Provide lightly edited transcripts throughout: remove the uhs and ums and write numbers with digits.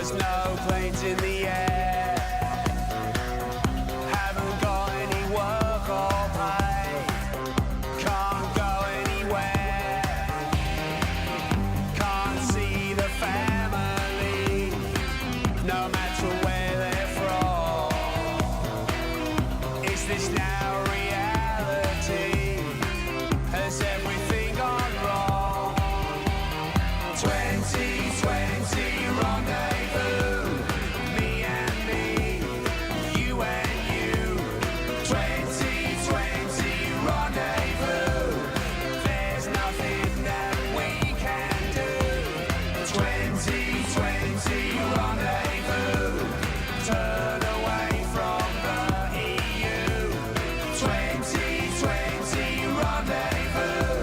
'cause no planes in the air. Haven't got any work or pay. Can't go anywhere. Can't see the family, no matter where they're from. Is this now reality? Has everything gone wrong? 2020 rendezvous, me and me, you and you. 2020 rendezvous, there's nothing that we can do. 2020 rendezvous, turn away from the EU. 2020 rendezvous,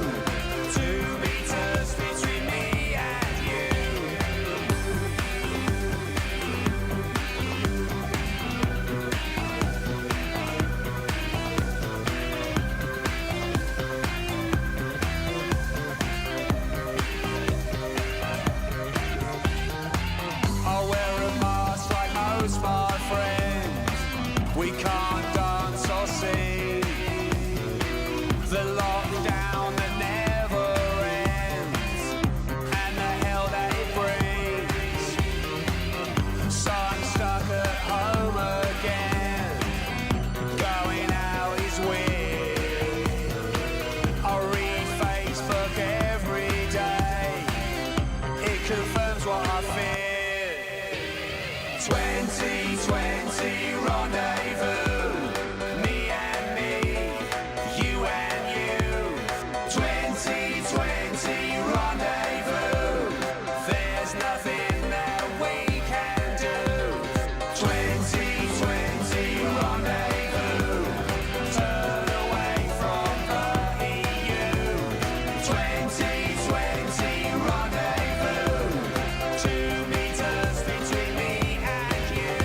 2 meters between me and you. I'll wear a mask like most my friends. We can't dance or sing. The lockdown that never ends, and the hell that it brings. So I'm stuck at home again. Going out is weird. I read Facebook every day. It confirms what I fear. 2020 rendezvous, me and me, you and you. 2020 rendezvous, there's nothing that we can do. 2020 rendezvous, turn away from the EU. 2020 rendezvous, 2 meters between me and you.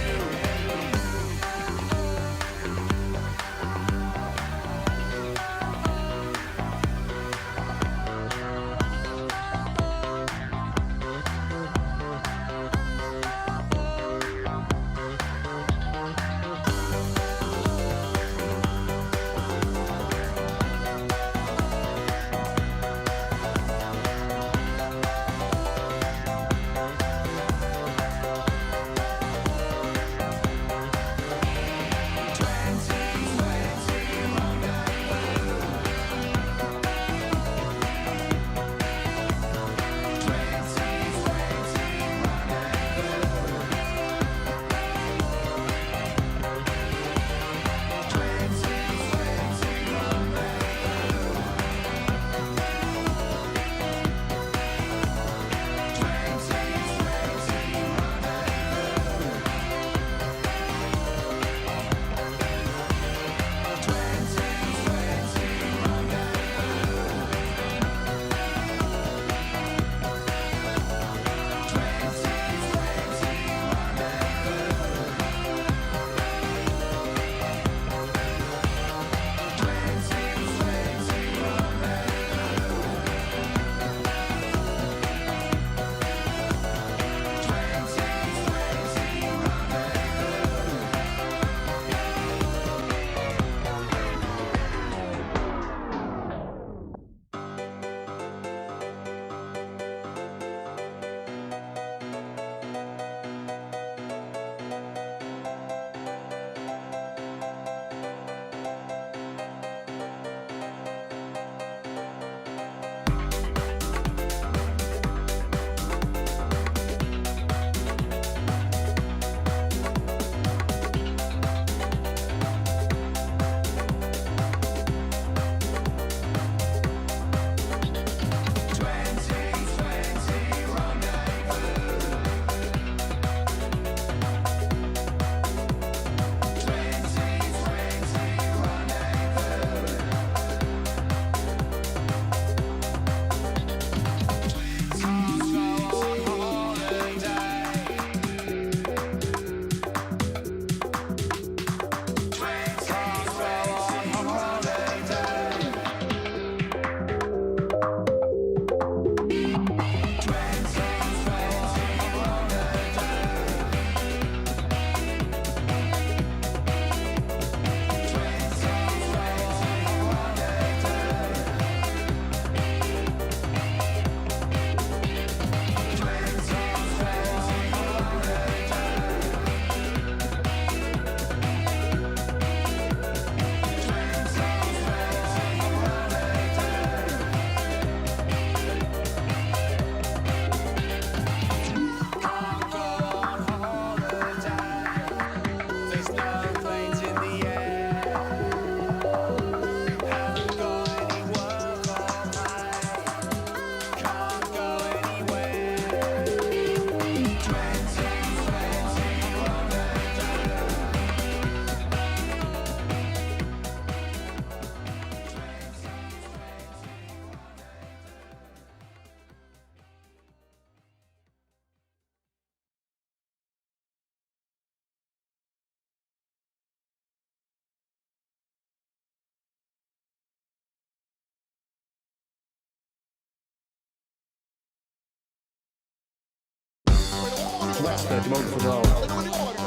month ago.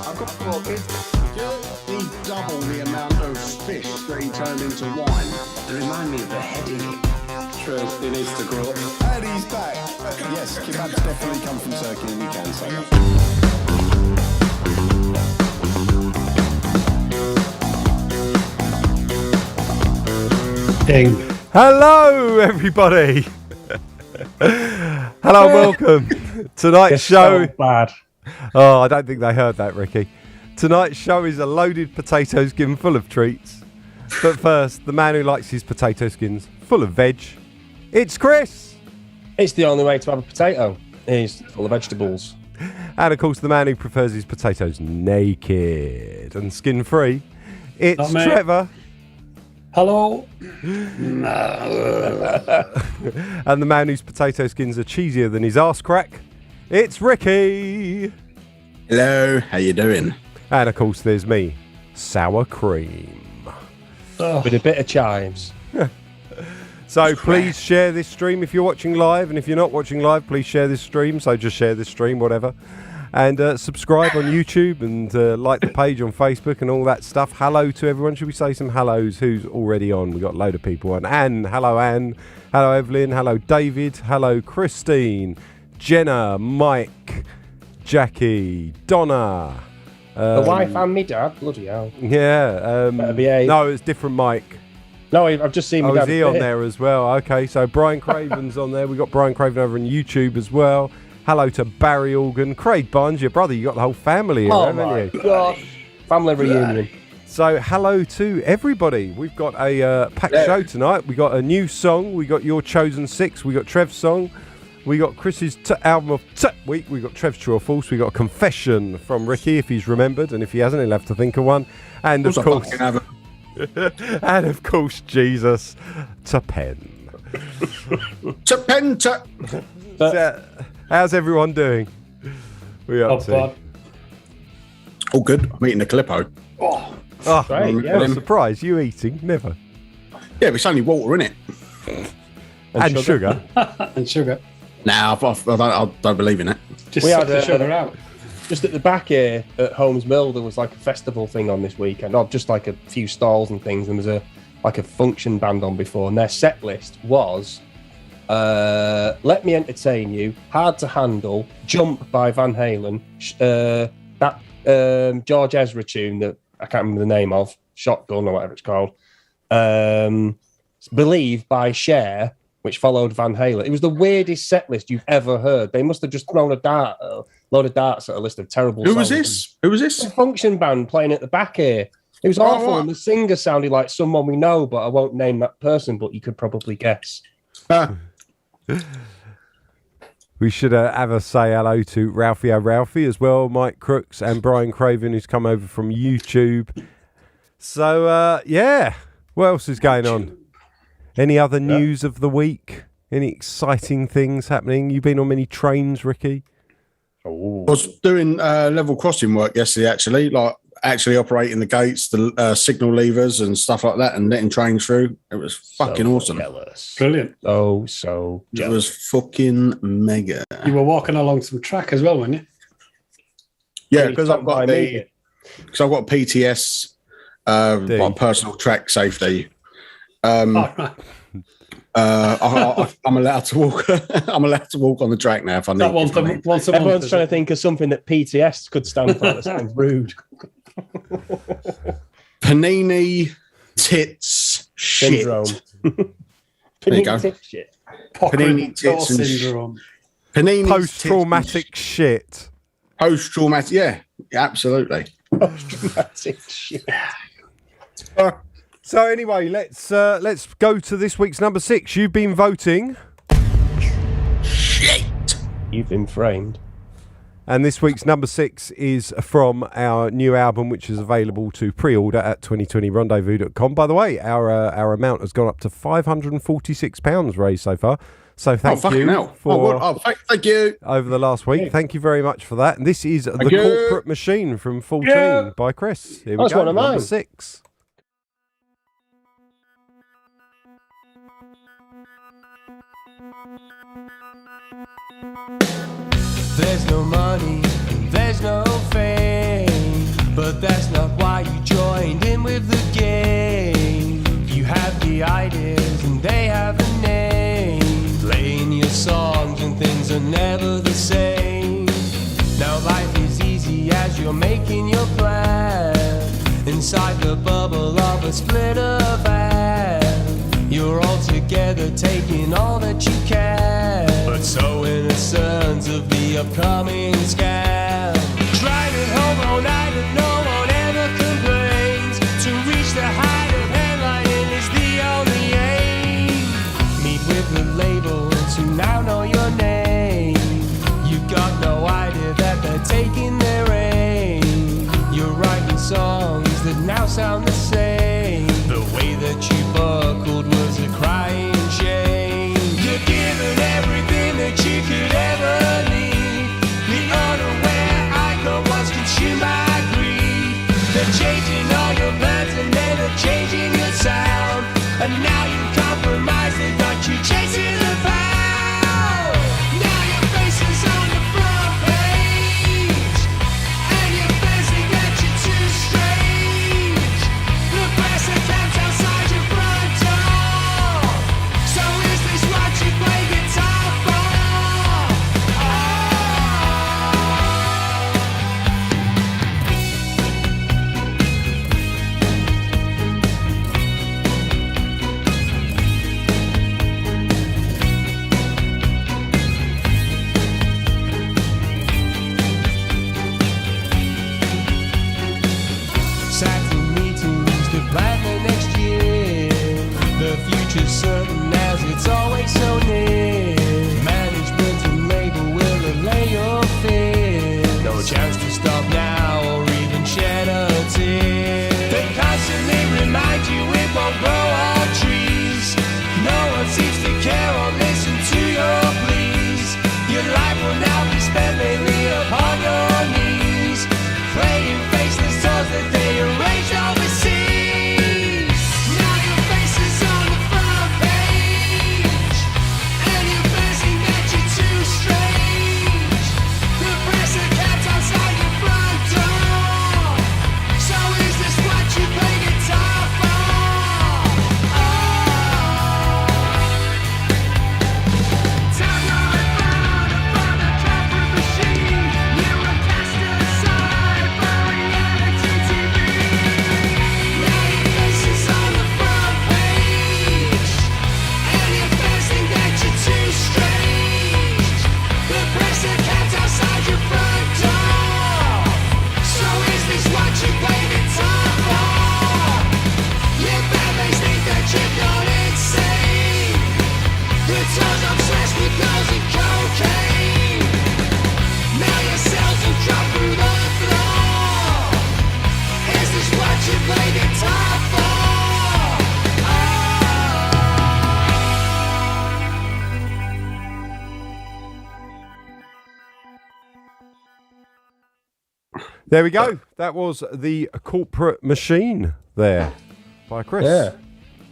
I've got he double the amount of fish that he turned into wine. They remind me of the heady. True, he needs to grow up. And he's back. Yes, kebabs definitely come from Turkey, and you can say that. Ding. Hello, everybody. Hello, welcome. Tonight's show. So bad. Oh, I don't think they heard that, Ricky. Tonight's show is a loaded potato skin full of treats. But first, the man who likes his potato skins full of veg. It's Chris. It's the only way to have a potato. It's full of vegetables. And of course, the man who prefers his potatoes naked and skin free. It's Not me. Trevor. Hello. And the man whose potato skins are cheesier than his arse crack. It's Ricky. Hello, how you doing? And of course, there's me, sour cream. With a bit of chives. So please share this stream if you're watching live, and if you're not watching live, please share this stream. So just share this stream, whatever. And subscribe on YouTube and like the page on Facebook and all that stuff. Hello to everyone. Should we say some hellos? Who's already on? We've got a load of people on. Anne. Hello, Evelyn. Hello, David. Hello, Christine. Jenna. Mike. Jackie. Donna. The wife and me dad. Bloody hell. Yeah. Better behave. No, it's different Mike. No, I've just seen my Oh, dad. is he on there as well? Okay, so Brian Craven's on there. We've got Brian Craven over on YouTube as well. Hello to Barry Organ. Craig Barnes, your brother. You got the whole family here, Oh haven't my you? God. Family reunion. So hello to everybody. We've got a packed show tonight. We got a new song. We got Your Chosen Six. We got Trev's song. We got Chris's album of week. We got Trev's True or False. We got a confession from Ricky if he's remembered, and if he hasn't, he'll have to think of one. And of course, and of course, Jesus to pen. So, how's everyone doing? We up to? Bad. All good. I'm eating a Calippo. Oh, Right, what yeah. a surprise! You eating? Never. Yeah, but it's only water in it. And sugar. And sugar. Nah, I don't believe in it. Just We suck had the sugar out. Just at the back here at Holmes Mill, there was like a festival thing on this weekend. Oh, just like a few stalls and things. And there was a function band on before. And their set list was Let Me Entertain You, Hard to Handle, Jump by Van Halen, that George Ezra tune that I can't remember the name of, Shotgun or whatever it's called, Believe by Cher, which followed Van Halen. It was the weirdest set list you've ever heard. They must have just thrown a load of darts at a list of terrible songs. Who was this? A function band playing at the back here. It was awful, and the singer sounded like someone we know, but I won't name that person, but you could probably guess. We should have a say hello to Ralphie as well, Mike Crooks and Brian Craven, who's come over from YouTube. So, yeah, what else is going on? Any other news of the week? Any exciting things happening? You been on many trains, Ricky? I was doing level crossing work yesterday, actually operating the gates, the signal levers and stuff like that, and letting trains through. It was fucking awesome. Jealous. Brilliant. So It jealous. was fucking mega. You were walking along some track as well, weren't you? Yeah, Really because I've by got me. PTS, like personal track safety. Oh, right. I'm allowed to walk. I'm allowed to walk on the track now if I need. That once a month. Everyone's trying to think of something that PTS could stand for. That sounds rude. Panini tits shit. Syndrome. There you go. Tip shit. Panini tits and syndrome. Panini Post-traumatic shit. Post-traumatic. Yeah, absolutely. Post-traumatic shit. So anyway, let's go to this week's number 6. You've been voting. Shit. You've been framed. And this week's number 6 is from our new album, which is available to pre-order at 2020rendezvous.com. By the way, our amount has gone up to £546 raised so far. So thank you thank you over the last week. Thank you very much for that. And this is The you. Corporate Machine from 14 by Chris. Here we That's go, one of number mine. 6. There's no money, there's But that's not why you joined in with the game. You have the ideas and they have a name. Playing your songs and things are never the same. Now life is easy as you're making your plan. Inside the bubble of a splitter van. You're all together taking all that you can. But so innocent of the upcoming scam. Driving home all night and no one ever complains. To reach the height of headlining is the only aim. Meet with the labels who now know your name. You got no idea that they're taking their aim. You're writing songs that now sound the same. The way that you buckled was a crying shame. You're given everything that you could ever need. The unaware icon was consumed by greed. They're changing all your plans and then they're changing your sound. And now you compromise, they got you chasing the pound. Now your face is on the front page. And your fans think that you're too strange. The press accounts outside your front door. So is this what you play guitar for? Sat in meetings to plan the next year. The future's certain as it's always so near. Management and label will allay your fear. No chance to stop now or even shed a tear. They constantly remind you it won't grow on trees. No one seems to care or listen to your pleas. Your life will now be spent mainly upon your knees. Playing faceless tours that they arrange overseas. Now your face is on the front page. And you're facing that you're too strange. The press accounts outside your front door. So is this what you play guitar for? Time you're about upon a comfort machine. You were cast aside for reality TV. Now your face is on the front page. And you're facing that you're too strange. The press accounts outside your front door. So is this what you play guitar for? Your bandmates think that you've gone insane. The tour's obsessed with girls and cocaine. Now your cells will drop through the floor. Is this what you play guitar for? There we go. That was the Corporate Machine there by Chris. Yeah.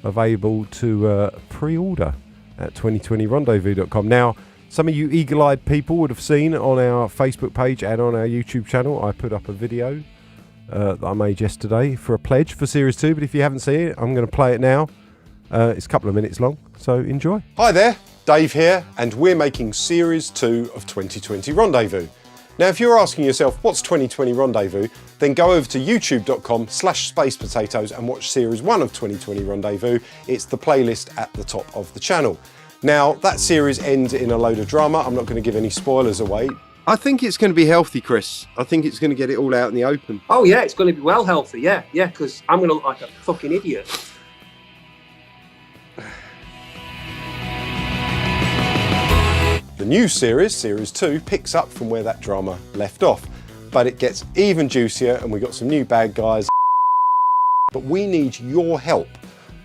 Available to pre-order at 2020rendezvous.com. Now, some of you eagle-eyed people would have seen on our Facebook page and on our YouTube channel, I put up a video that I made yesterday for a pledge for Series 2. But if you haven't seen it, I'm going to play it now. It's a couple of minutes long, so enjoy. Hi there, Dave here, and we're making Series 2 of 2020 Rendezvous. Now, if you're asking yourself, what's 2020 Rendezvous, then go over to youtube.com/spacepotatoes and watch Series 1 of 2020 Rendezvous. It's the playlist at the top of the channel. Now, that series ends in a load of drama. I'm not going to give any spoilers away. I think it's going to be healthy, Chris. I think it's going to get it all out in the open. Oh, yeah, it's going to be well healthy, yeah, because I'm going to look like a fucking idiot. The new series, Series 2, picks up from where that drama left off, but it gets even juicier and we've got some new bad guys. But we need your help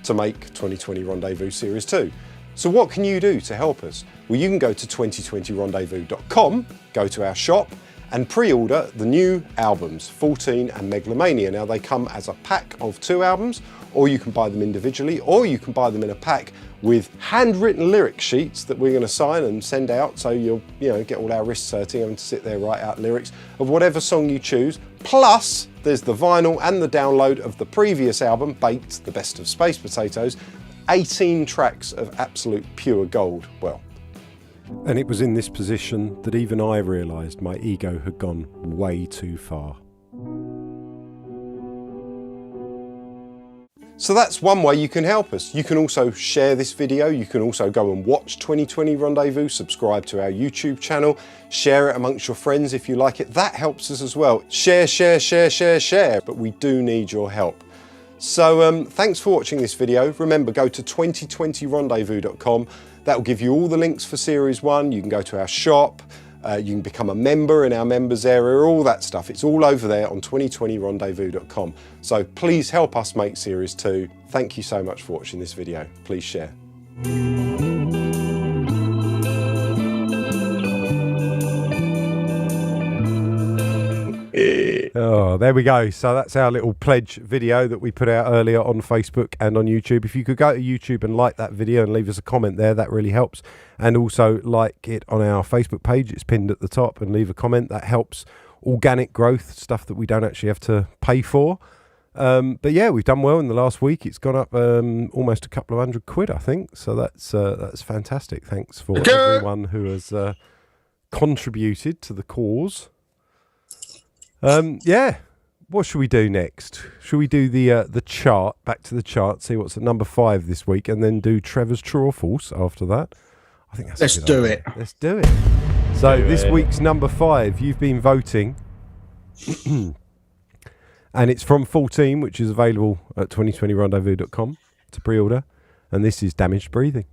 to make 2020 Rendezvous Series 2. So what can you do to help us? Well, you can go to 2020rendezvous.com, go to our shop and pre-order the new albums, 14 and Megalomania. Now they come as a pack of 2 albums, or you can buy them individually, or you can buy them in a pack with handwritten lyric sheets that we're going to sign and send out, so you'll get all our wrists hurting having to sit there write out lyrics of whatever song you choose. Plus there's the vinyl and the download of the previous album, Baked, the best of Space Potatoes, 18 tracks of absolute pure gold. Well, and it was in this position that even I realised my ego had gone way too far. So that's one way you can help us. You can also share this video. You can also go and watch 2020 Rendezvous, subscribe to our YouTube channel, share it amongst your friends if you like it. That helps us as well. Share, share, share, share, share. But we do need your help. So thanks for watching this video. Remember, go to 2020rendezvous.com. That will give you all the links for Series 1. You can go to our shop. You can become a member in our members area, all that stuff. It's all over there on 2020rendezvous.com. So please help us make Series 2. Thank you so much for watching this video. Please share. Oh, there we go. So that's our little pledge video that we put out earlier on Facebook and on YouTube. If you could go to YouTube and like that video and leave us a comment there, that really helps. And also like it on our Facebook page. It's pinned at the top, and leave a comment. That helps organic growth, stuff that we don't actually have to pay for. But yeah, we've done well in the last week. It's gone up almost a couple of £100, I think. So that's fantastic. Thanks for everyone who has contributed to the cause. Yeah, what should we do next? Should we do the chart, back to the chart, see what's at number 5 this week, and then do Trevor's True or False after that? I think that's Let's do it. Let's do it. So this week's number 5, you've been voting, and it's from 14, which is available at 2020rendezvous.com to pre-order, and this is Damaged Breathing.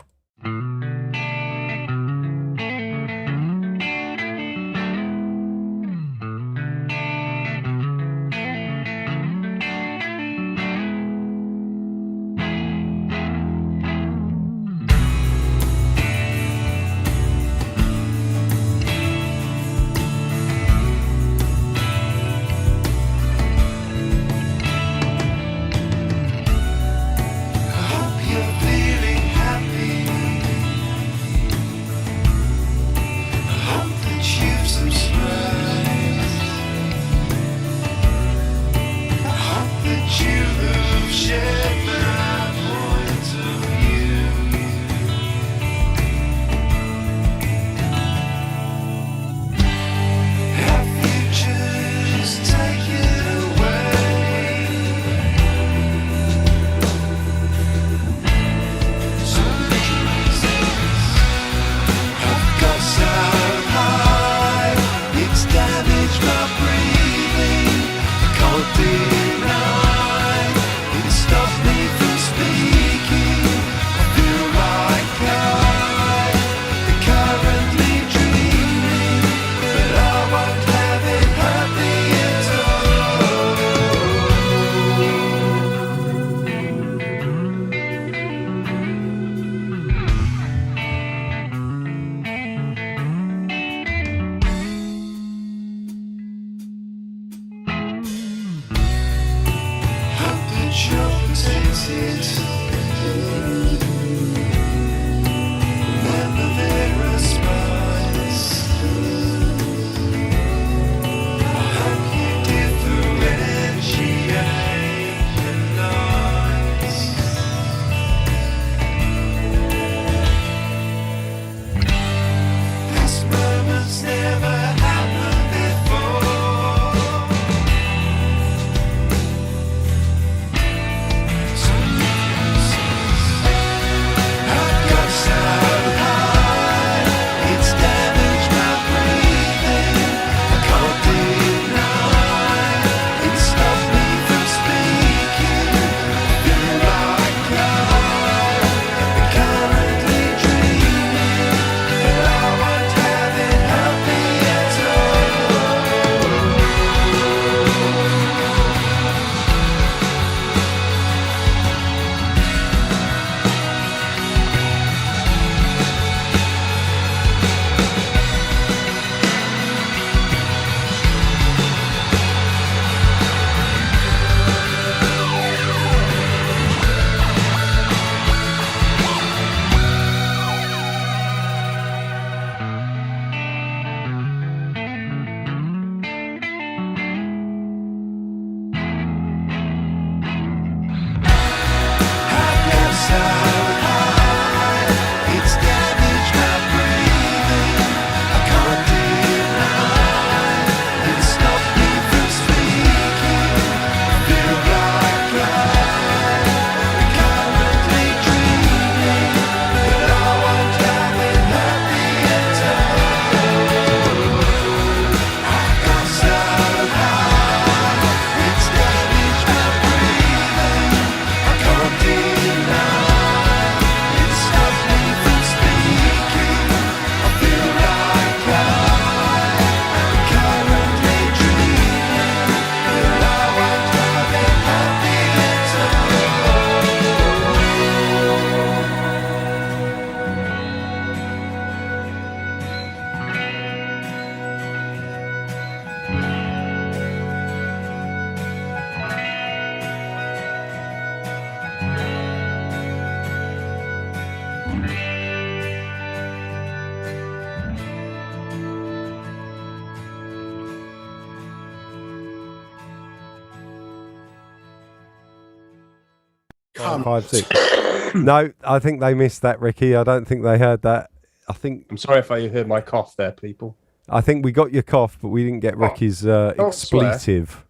5, 6. No, I think they missed that, Ricky. I don't think they heard that. I'm sorry if I heard my cough there, people. I think we got your cough, but we didn't get Ricky's expletive swear.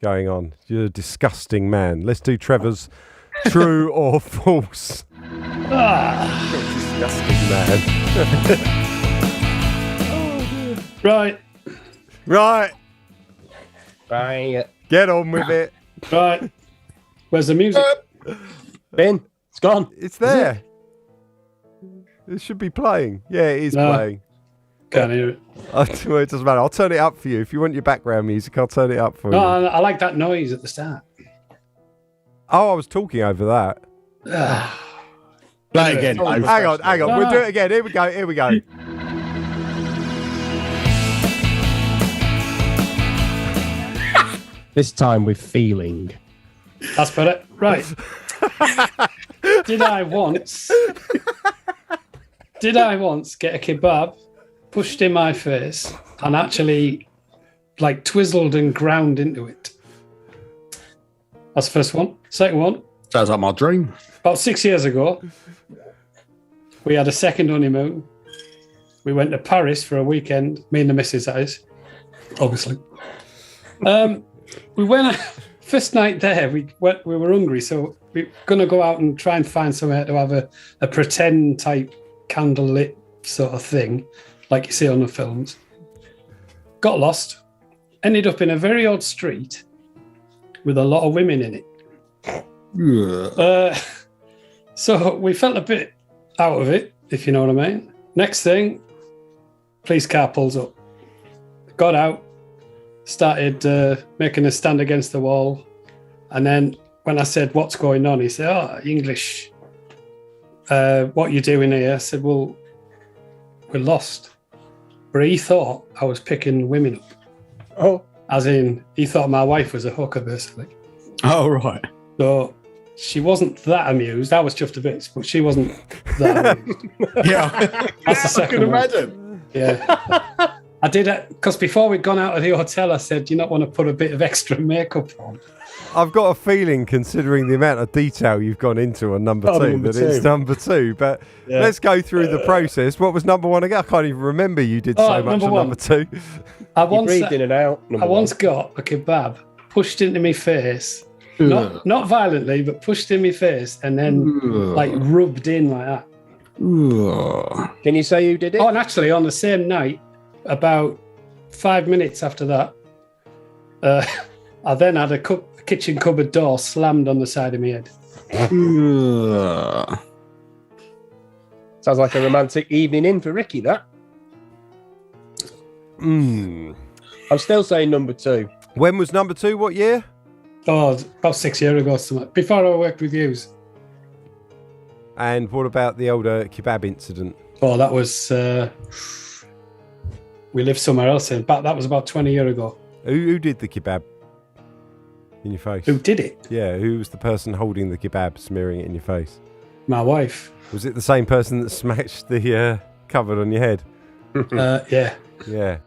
going on. You're a disgusting man. Let's do Trevor's true or false. Disgusting man. Right. Right. Bye. Get on with it. Right. Where's the music? Ben, it's gone. It's there. It should be playing. Yeah, it is playing. Can't hear it. Well, it doesn't matter. I'll turn it up for you. If you want your background music, I'll turn it up for you. No, I like that noise at the start. Oh, I was talking over that. Play it again. Oh, Dave. Hang on. No, We'll no. do it again. Here we go. This time with feeling. That's better. Right. Did I once get a kebab pushed in my face and actually like twizzled and ground into it? That's the first one. Second one, Sounds like my dream. about 6 years ago, we had a second honeymoon. We went to Paris for a weekend, me and the missus, that is, obviously. We went first night there. We were hungry, so we were gonna go out and try and find somewhere to have a pretend type candlelit sort of thing, like you see on the films. Got lost, ended up in a very odd street with a lot of women in it. So we felt a bit out of it, if you know what I mean. Next thing, police car pulls up. Got out, started making a stand against the wall. And then when I said, what's going on? He said, oh, English. What you doing here? I said, well, we're lost. But he thought I was picking women up. Oh. As in, he thought my wife was a hooker, basically. Oh, right. So she wasn't that amused. I was chuffed a bit, but she wasn't that amused. Yeah. That's the I second can one. imagine. Yeah. I did it because before we'd gone out of the hotel, I said, do you not want to put a bit of extra makeup on? I've got a feeling, considering the amount of detail you've gone into on number two, that it's number two. But let's go through the process. What was number one again? I can't even remember you did so much on number two. I You breathed in and out. once got a kebab pushed into my face. Not violently, but pushed in my face and then like rubbed in like that. Can you say who did it? Oh, and actually on the same night, about 5 minutes after that, I then had a kitchen cupboard door slammed on the side of my head. Sounds like a romantic evening in for Ricky, that. I'm still saying number two. When was number two? What year? Oh, about 6 years ago, something. Before I worked with yous. And what about the older kebab incident? Oh, that was... we lived somewhere else in. But that was about 20 years ago. Who did the kebab in your face? Who did it? Yeah, who was the person holding the kebab, smearing it in your face? My wife. Was it the same person that smashed the cupboard on your head? Yeah. Yeah.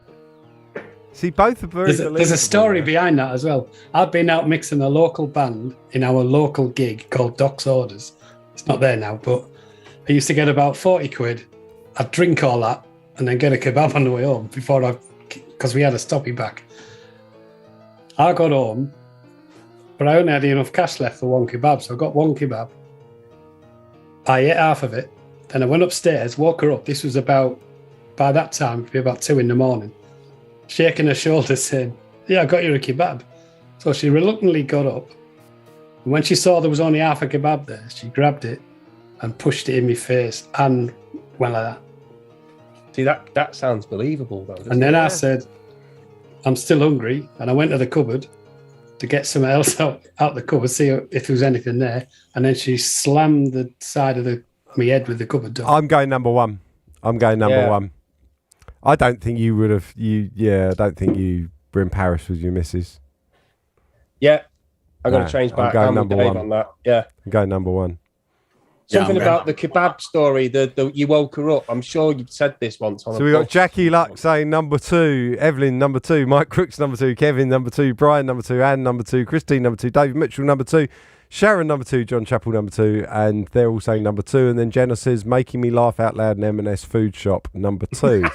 See, both are very There's a story behind that as well. I'd been out mixing a local band in our local gig called Doc's Orders. It's not there now, but I used to get about 40 quid. I'd drink all that and then get a kebab on the way home because we had a stoppie back. I got home, but I only had enough cash left for one kebab, so I got one kebab. I ate half of it, then I went upstairs, woke her up. This was by that time, it'd be about 2 a.m, shaking her shoulder saying, yeah, I got you a kebab. So she reluctantly got up. And when she saw there was only half a kebab there, she grabbed it and pushed it in my face and went like that. See, that sounds believable, though. And then I said, I'm still hungry. And I went to the cupboard to get something else out the cupboard, see if there was anything there. And then she slammed the side of my head with the cupboard door. I'm going number one. One. I don't think you would have. I don't think you were in Paris with your missus. Yeah, I'm going to change back. I'm going I'm number with Dave one on that. Yeah. I'm going number one. Something about the kebab story. The you woke her up. I'm sure you've said this once. On So we got Jackie Luck saying number two, Evelyn number two, Mike Crooks number two, Kevin number two, Brian number two, Anne number two, Christine number two, David Mitchell number two, Sharon number 2, John Chappell number 2, and they're all saying number 2. And then Jenna says making me laugh out loud in M&S food shop number 2.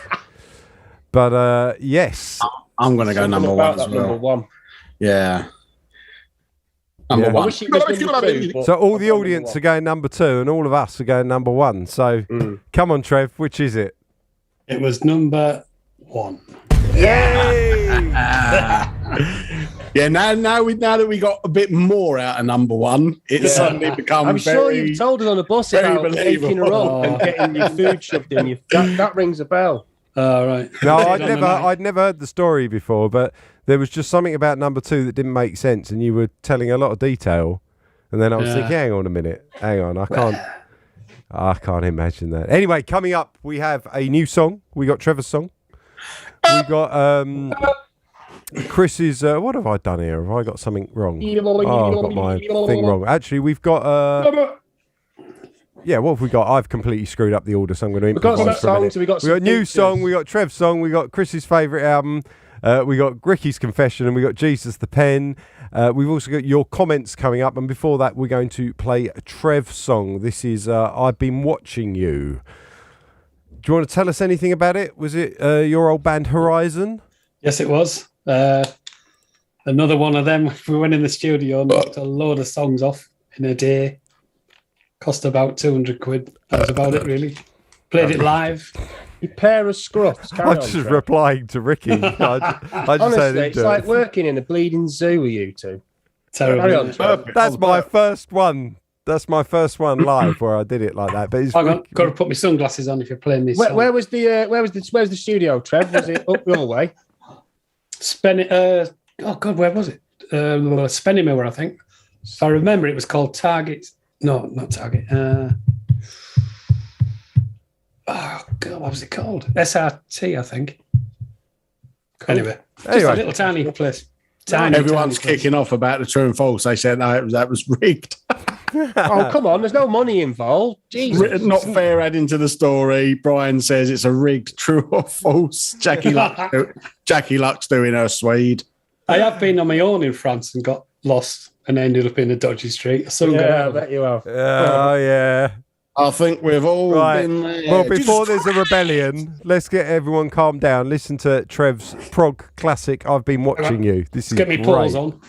But yes, I'm going to go number one as well. Number one. Yeah. Number Yeah. one. I wish it was number two, but so all the I've got audience number are going number 2, and all of us are going number 1. So come on, Trev, which is it? It was number 1. Yeah, now that we got a bit more out of number one, it's suddenly become I'm sure very, you've told us on the bus very about taking a rope and getting your food shoved in you. That rings a bell. Oh, right. No, I'd never heard the story before, but there was just something about number 2 that didn't make sense, and you were telling a lot of detail, and then I was thinking, hang on a minute, I can't imagine that. Anyway, coming up, we have a new song. We got Trevor's song. We got Chris's. What have I done here? Have I got something wrong? Oh, I've got my thing wrong. Actually, we've got. Yeah, what have we got? I've completely screwed up the order, so I'm going to improvise We've got for a minute. songs, we got a new song, we got Trev's song, we got Chris's favourite album, we got Ricky's Confession, and we got Jesus the Pen. We've also got your comments coming up, and before that, we're going to play a Trev song. This is I've Been Watching You. Do you want to tell us anything about it? Was it your old band Horizon? Yes, it was. Another one of them. We went in the studio and knocked a load of songs off in a day. Cost about 200 quid. That was about it, really. Played it live. You pair of scruffs. I'm just replying to Ricky. I just Honestly, said it's like working in a bleeding zoo with you two. Terrible. That's my first one. That's my first one live where I did it like that. But it's I've got to put my sunglasses on if you're playing this. Where was the studio, Trev? Was it up your way? Oh God, where was it? Spennymoor, I think. If I remember, it was called Target. No, not Target. Oh God, what was it called? SRT, I think. Anyway, just a little tiny place. Everyone's kicking off about the true and false. They said no, that was rigged. Oh, come on. There's no money involved. Jesus. Not fair adding to the story. Brian says it's a rigged true or false. Jackie Luck's doing her Swede. I have been on my own in France and got lost and ended up in a dodgy street. I bet you have. Oh, yeah. I think we've all been there. Well, before there's a rebellion, let's get everyone calmed down. Listen to Trev's prog classic, I've Been Watching You. This is Get me pause on.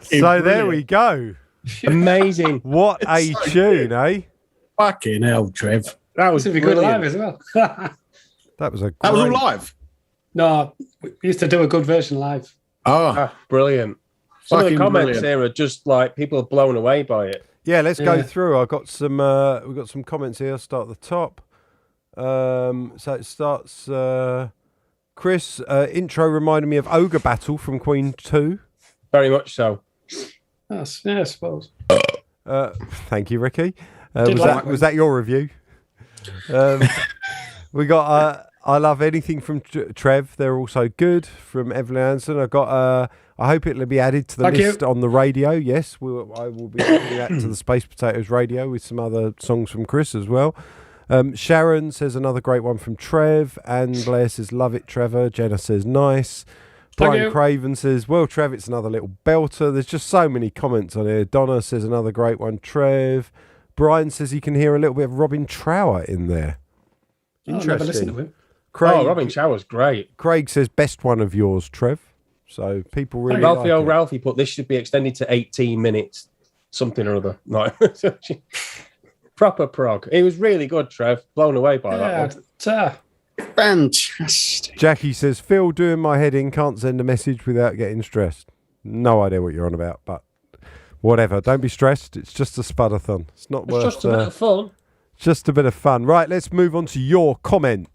So there we go. Amazing. What a tune, eh? Fucking hell, Trev. That was This would be good brilliant. live as well. That was a That was all great- live. No, we used to do a good version live. Oh, Ah, brilliant. Some of the Fucking comments brilliant. here are just like people are blown away by it. Yeah, let's go Yeah. through. I've got some. We've got some comments here. I'll start at the top. So it starts. Chris, intro reminded me of Ogre Battle from Queen 2. Very much so. That's, yeah, I suppose. Thank you, Ricky. Did like Was that your review? We got I love anything from Trev. They're also good from Evelyn Anderson. I got. I hope it'll be added to the Thank list you. on the radio. Yes, I will be adding that to the Space Potatoes radio with some other songs from Chris as well. Sharon says another great one from Trev. Anne Blair says love it, Trevor. Jenna says nice. Thank Brian you. Craven says, well, Trev, it's another little belter. There's just so many comments on here. Donna says another great one, Trev. Brian says he can hear a little bit of Robin Trower in there. I'll never listen to him. Craig, Oh, Robin Shower's great. Craig says best one of yours, Trev. So people really Ralphie like it. Ralphie put this should be extended to 18 minutes, something or other. No. Proper prog. It was really good, Trev. Blown away by that Yeah, one. it's, fantastic. Jackie says, Phil doing my head in, can't send a message without getting stressed. No idea what you're on about, but whatever. Don't be stressed. It's just a Spudathon. It's not It's worth just a bit of fun. just a bit of fun. Right, let's move on to your comments.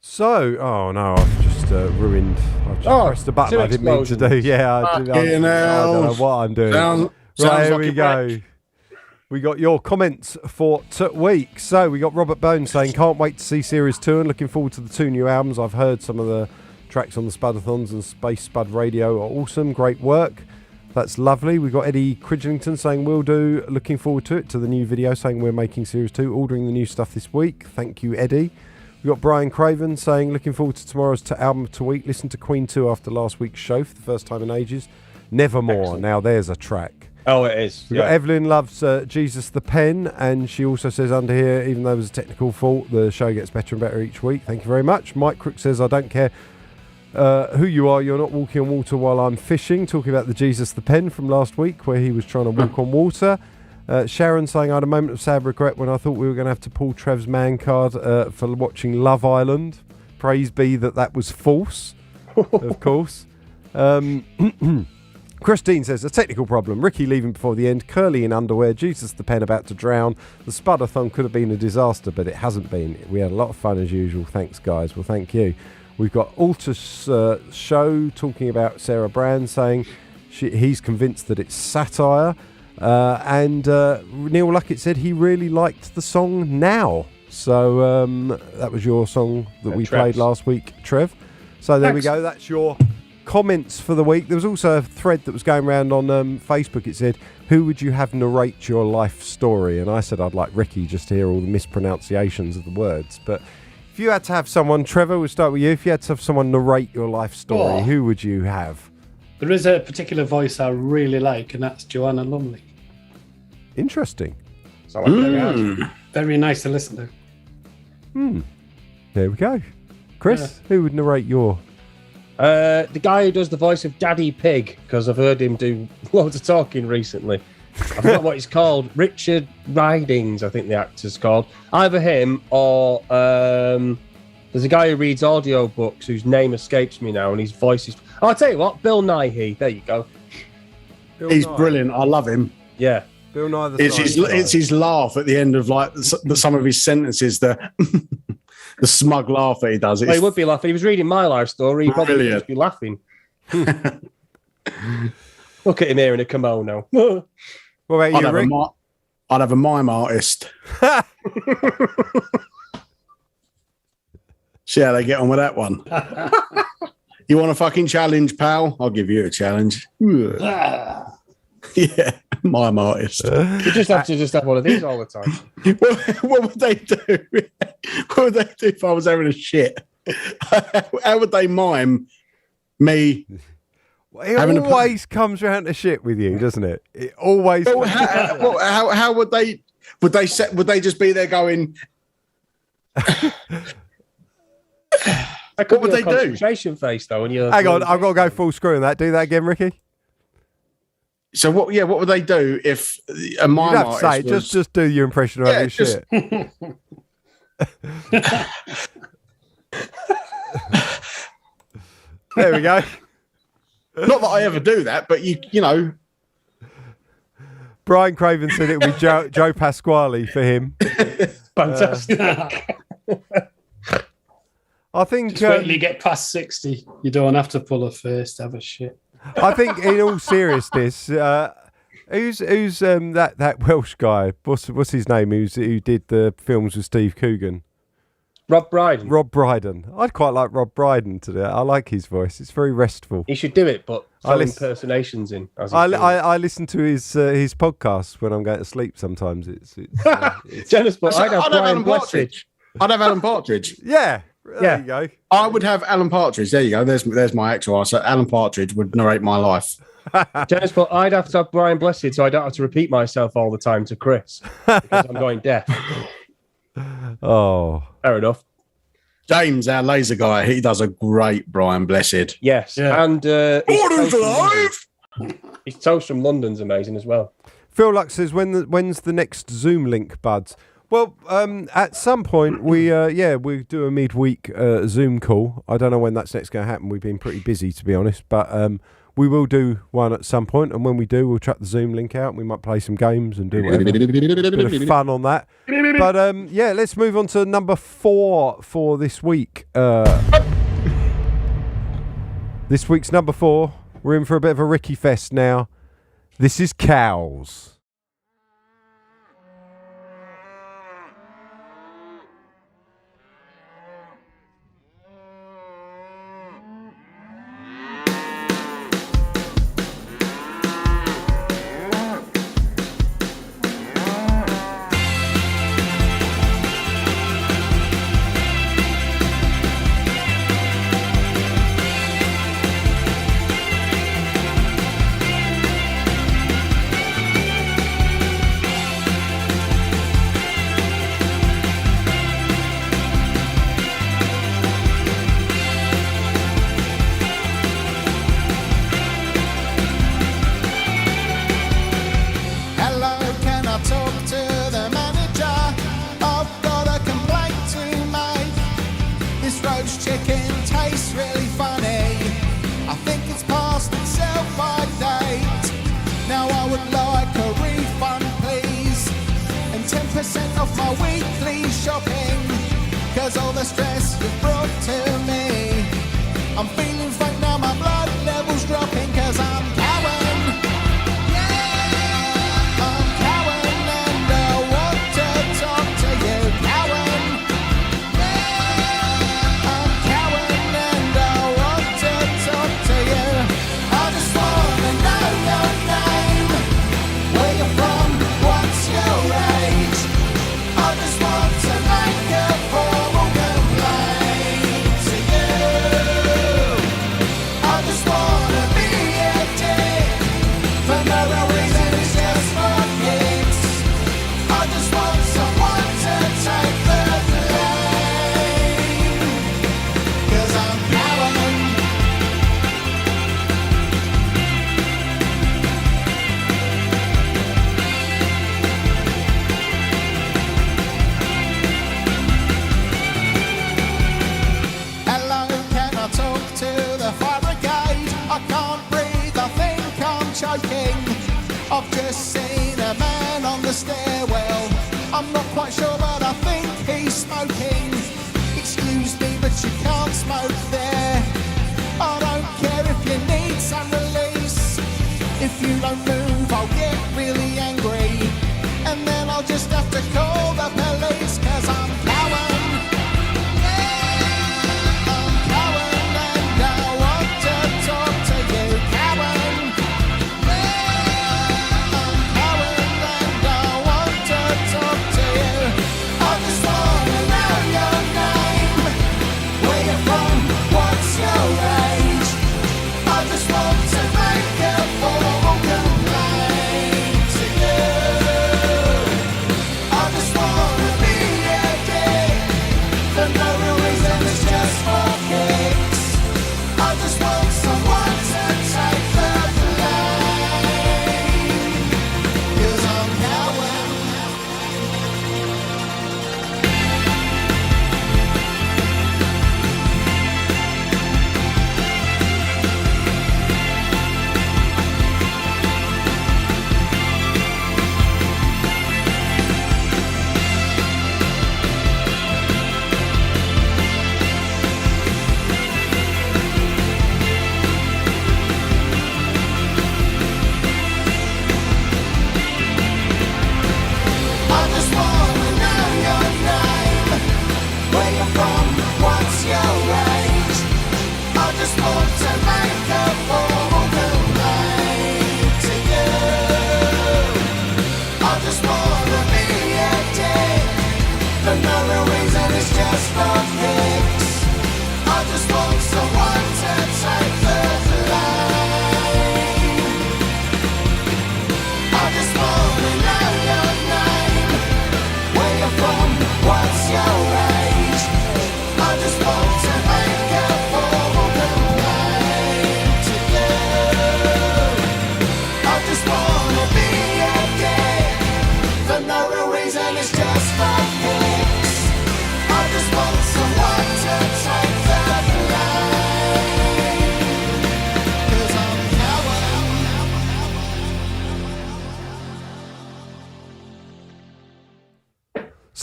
So, oh no, I've just ruined. I've just pressed a button two I didn't mean to do. explosions. Yeah, I don't Fucking know hell. what I'm doing. Sounds Right, here like we a go. wreck. We got your comments for week. So we got Robert Bone saying, can't wait to see Series 2 and looking forward to the 2 new albums. I've heard some of the tracks on the Spudathons and Space Spud Radio are awesome. Great work. That's lovely. We got Eddie Cridglington saying, will do. Looking forward to it. To the new video saying we're making Series 2. Ordering the new stuff this week. Thank you, Eddie. We got Brian Craven saying, looking forward to tomorrow's album to week. Listen to Queen 2 after last week's show for the first time in ages. Nevermore. Excellent. Now there's a track. Oh, it is. We've got Evelyn loves Jesus the Pen, and she also says under here, even though it was a technical fault, the show gets better and better each week. Thank you very much. Mike Crook says, I don't care who you are, you're not walking on water while I'm fishing. Talking about the Jesus the Pen from last week, where he was trying to walk on water. Sharon saying, I had a moment of sad regret when I thought we were going to have to pull Trev's man card for watching Love Island. Praise be that was false, of course. Christine says, a technical problem. Ricky leaving before the end. Curly in underwear. Jesus the Pen about to drown. The Spudathon could have been a disaster, but it hasn't been. We had a lot of fun as usual. Thanks, guys. Well, thank you. We've got Altus Show talking about Sarah Brand saying he's convinced that it's satire. And Neil Luckett said he really liked the song Now. So that was your song that we played last week, Trev. So there we go. That's your comments for the week. There was also a thread that was going around on Facebook. It said, who would you have narrate your life story? And I said I'd like Ricky just to hear all the mispronunciations of the words. But if you had to have someone, Trevor, we'll start with you. If you had to have someone narrate your life story, who would you have? There is a particular voice I really like, and that's Joanna Lumley. Interesting. Very nice to listen to. There we go. Chris, who would narrate your... The guy who does the voice of Daddy Pig, because I've heard him do loads of talking recently. I forgot what he's called. Richard Ridings, I think the actor's called. Either him or there's a guy who reads audio books whose name escapes me now, and his voice is... Oh, I'll tell you what, Bill Nighy. There you go. He's brilliant. I love him. Yeah. Bill Nye It's his laugh at the end of like some of his sentences, the smug laugh that he does. Well, he would be laughing. He was reading my life story. He'd probably Brilliant. just be laughing. Look at him here in a kimono. What about you, Rick? I'd have a mime artist. See how they get on with that one. You want a fucking challenge, pal? I'll give you a challenge. Yeah, mime artist. You just have to have one of these all the time. What would they do? What would they do if I was having a shit? How would they mime me? It always comes round to shit with you, doesn't it? It always. Well, how would they? Would they just be there going? That could What would be a they do? concentration face though. When you're Hang on, I've got to go full screw on that. Do that again, Ricky. So what? Yeah, what would they do if a mime You have to say, artist was... just do your impression of your just- shit. There we go. Not that I ever do that, but you know, Brian Craven said it would be Joe Pasquale for him. fantastic. I think. Just wait till you get past 60. You don't have to pull a face to have a shit. I think, in all seriousness, who's that Welsh guy? What's his name? Who did the films with Steve Coogan? Rob Brydon. Rob Brydon. I'd quite like Rob Brydon to do it. I like his voice. It's very restful. He should do it, but throw listen- impersonations in. As he's I, doing. I listen to his podcast when I'm going to sleep. Sometimes it's Jealous, but So I'd have I'd have Brian Alan Blessed. Partridge. I'd have Alan Partridge. yeah. There Yeah. you go. I would have Alan Partridge. There you go. There's my actual answer. Alan Partridge would narrate my life. Jealous, but I'd have to have Brian Blessed, so I don't have to repeat myself all the time to Chris because I'm going deaf. Oh, Fair enough. James, our laser guy, he does a great Brian Blessed. Yes, Yeah. and Order's alive! his toast from London's amazing as well. Phil Lux says, when's the next Zoom link, buds? Well, at some point we do a midweek Zoom call. I don't know when that's next going to happen. We've been pretty busy, to be honest, but we will do one at some point, and when we do, we'll chuck the Zoom link out. And we might play some games and do whatever. Bit of fun on that. But let's move on to number 4 for this week. This week's number 4. We're in for a bit of a Ricky Fest now. This is Cows. Hello, can I talk to the manager? I've got a complaint to make. This roast chicken tastes really funny. I think it's past its sell-by date. Now I would like a refund, please, and 10% off my weekly shopping. Cause all the stress you've brought to me. I'm feeling faint now, my blood level's dropping. Cause I'm Cowan. I'm Cowan and I want to talk to you, Cowan. I'm Cowan and I want to talk to you. I just wanna know your name, where you're from, what's your age. I just want to make a formal complaint to you. I just wanna be a dick for no real reason, it's just for kicks. I just want someone to take the blame. Cause I'm Cowan. Hello, can I talk to the fire brigade? I can't breathe, I think I'm choking. I've just seen a man on the stairwell. I'm not quite sure, but I think he's smoking. Excuse me, but you can't smoke there. I don't care if you need some release. If you don't move, I'll get really angry. And then I'll just have to call the police. Cause I'm Cowan. I'm Cowan and I want to talk to you, Cowan. I'm Cowan and I want to talk to you. I just wanna know your name, where you're from, what's your age. I just want to make a formal complaint to you. I just wanna be a dick for no real reason, it's just for kicks.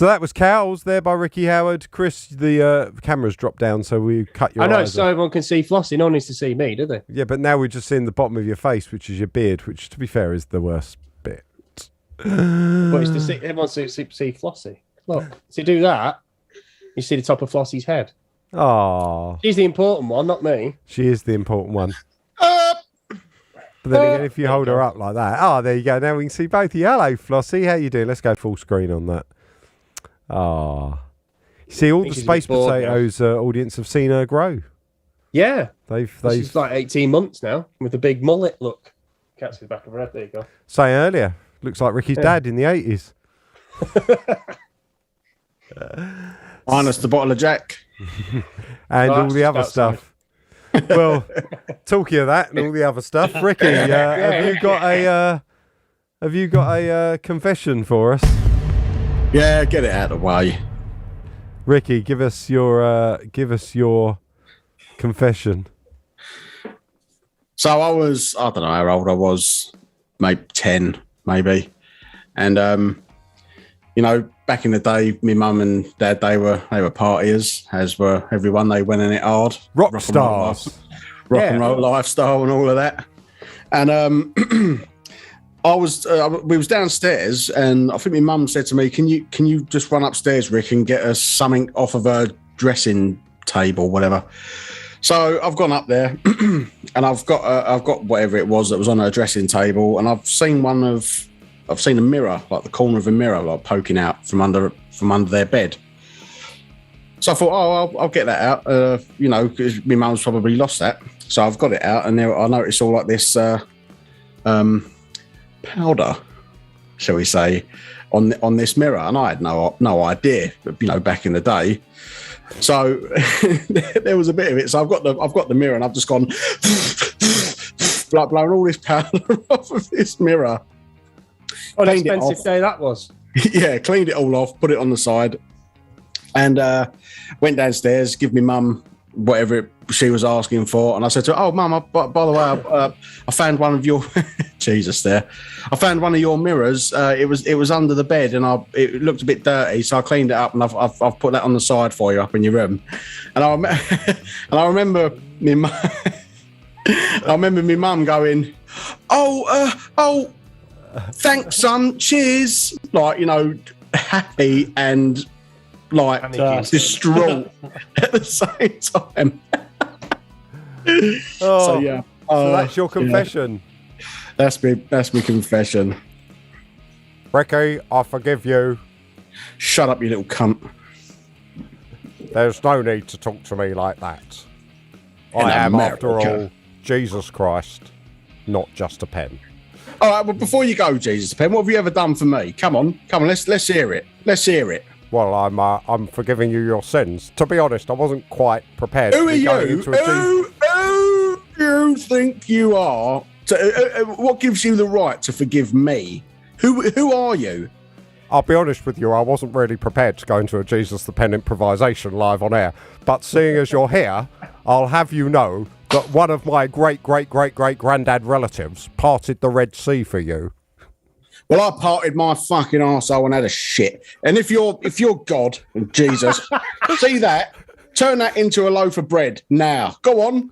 So that was Cows there by Ricky Howard. Chris, the camera's dropped down, so we cut your I know, eyes so off. everyone can see Flossie. No one needs to see me, do they? Yeah, but now we're just seeing the bottom of your face, which is your beard, which, to be fair, is the worst bit. But it's to see, everyone see Flossie. Look, so you do that, you see the top of Flossie's head. Oh, She's the important one, not me. she is the important one. But then again, if you hold her up like that, there you go. Now we can see both of you. Hello, Flossie. How you doing? Let's go full screen on that. You see, all the she's Space a bit bored now. Potatoes audience have seen her grow. Yeah. They've She's like 18 months now with the big mullet look. Can't see the back of her head. There you go. saying earlier, looks like Ricky's dad in the 80s. Minus the bottle of Jack. And Oh, all that's the just other outside. stuff. Well, talking of that and all the other stuff, Ricky, have you got a confession for us? Yeah, get it out of the way. Ricky, give us your confession. So I don't know how old I was, maybe 10, maybe. And, back in the day, my mum and dad, they were partiers, as were everyone. They went in it hard. Rock and roll stars. rock and roll lifestyle and all of that. And we was downstairs, and I think my mum said to me, "Can you just run upstairs, Rick, and get us something off of her dressing table, whatever." So I've gone up there, and I've got whatever it was that was on her dressing table, and I've seen a mirror, like the corner of a mirror, like poking out from under their bed. So I thought, I'll get that out, because my mum's probably lost that. So I've got it out, and there I noticed all like this powder, shall we say, on this mirror, and I had no idea, back in the day. So there was a bit of it. So I've got the mirror, and I've just gone like blowing all this powder off of this mirror. What an Cleaned it expensive off. day that was. Yeah, cleaned it all off, put it on the side, and went downstairs, give me mum whatever she was asking for, and I said to her, "Oh, mum, by the way, I found one of your Jesus there. I found one of your mirrors. It was under the bed, and it looked a bit dirty, so I cleaned it up, and I've put that on the side for you up in your room." And I remember me mum. I remember my mum going, "Oh, thanks, son. Cheers." Like, happy and like distraught at the same time. So yeah. So that's your confession. Yeah. That's my confession. Ricky, I forgive you. Shut up, you little cunt. There's no need to talk to me like that. I am, after all, Jesus Christ, not just a pen. All right, well, before you go, Jesus Pen, what have you ever done for me? Come on, let's hear it. Let's hear it. Well, I'm forgiving you your sins. To be honest, I wasn't quite prepared. Who to are be going you? into a Who you think you are? What gives you the right to forgive me? Who are you? I'll be honest with you, I wasn't really prepared to go into a Jesus the Pen improvisation live on air. But seeing as you're here, I'll have you know that one of my great-great-great-great-granddad relatives parted the Red Sea for you. Well, I parted my fucking arsehole and had a shit. And if you're God, Jesus, see that? Turn that into a loaf of bread now. Go on.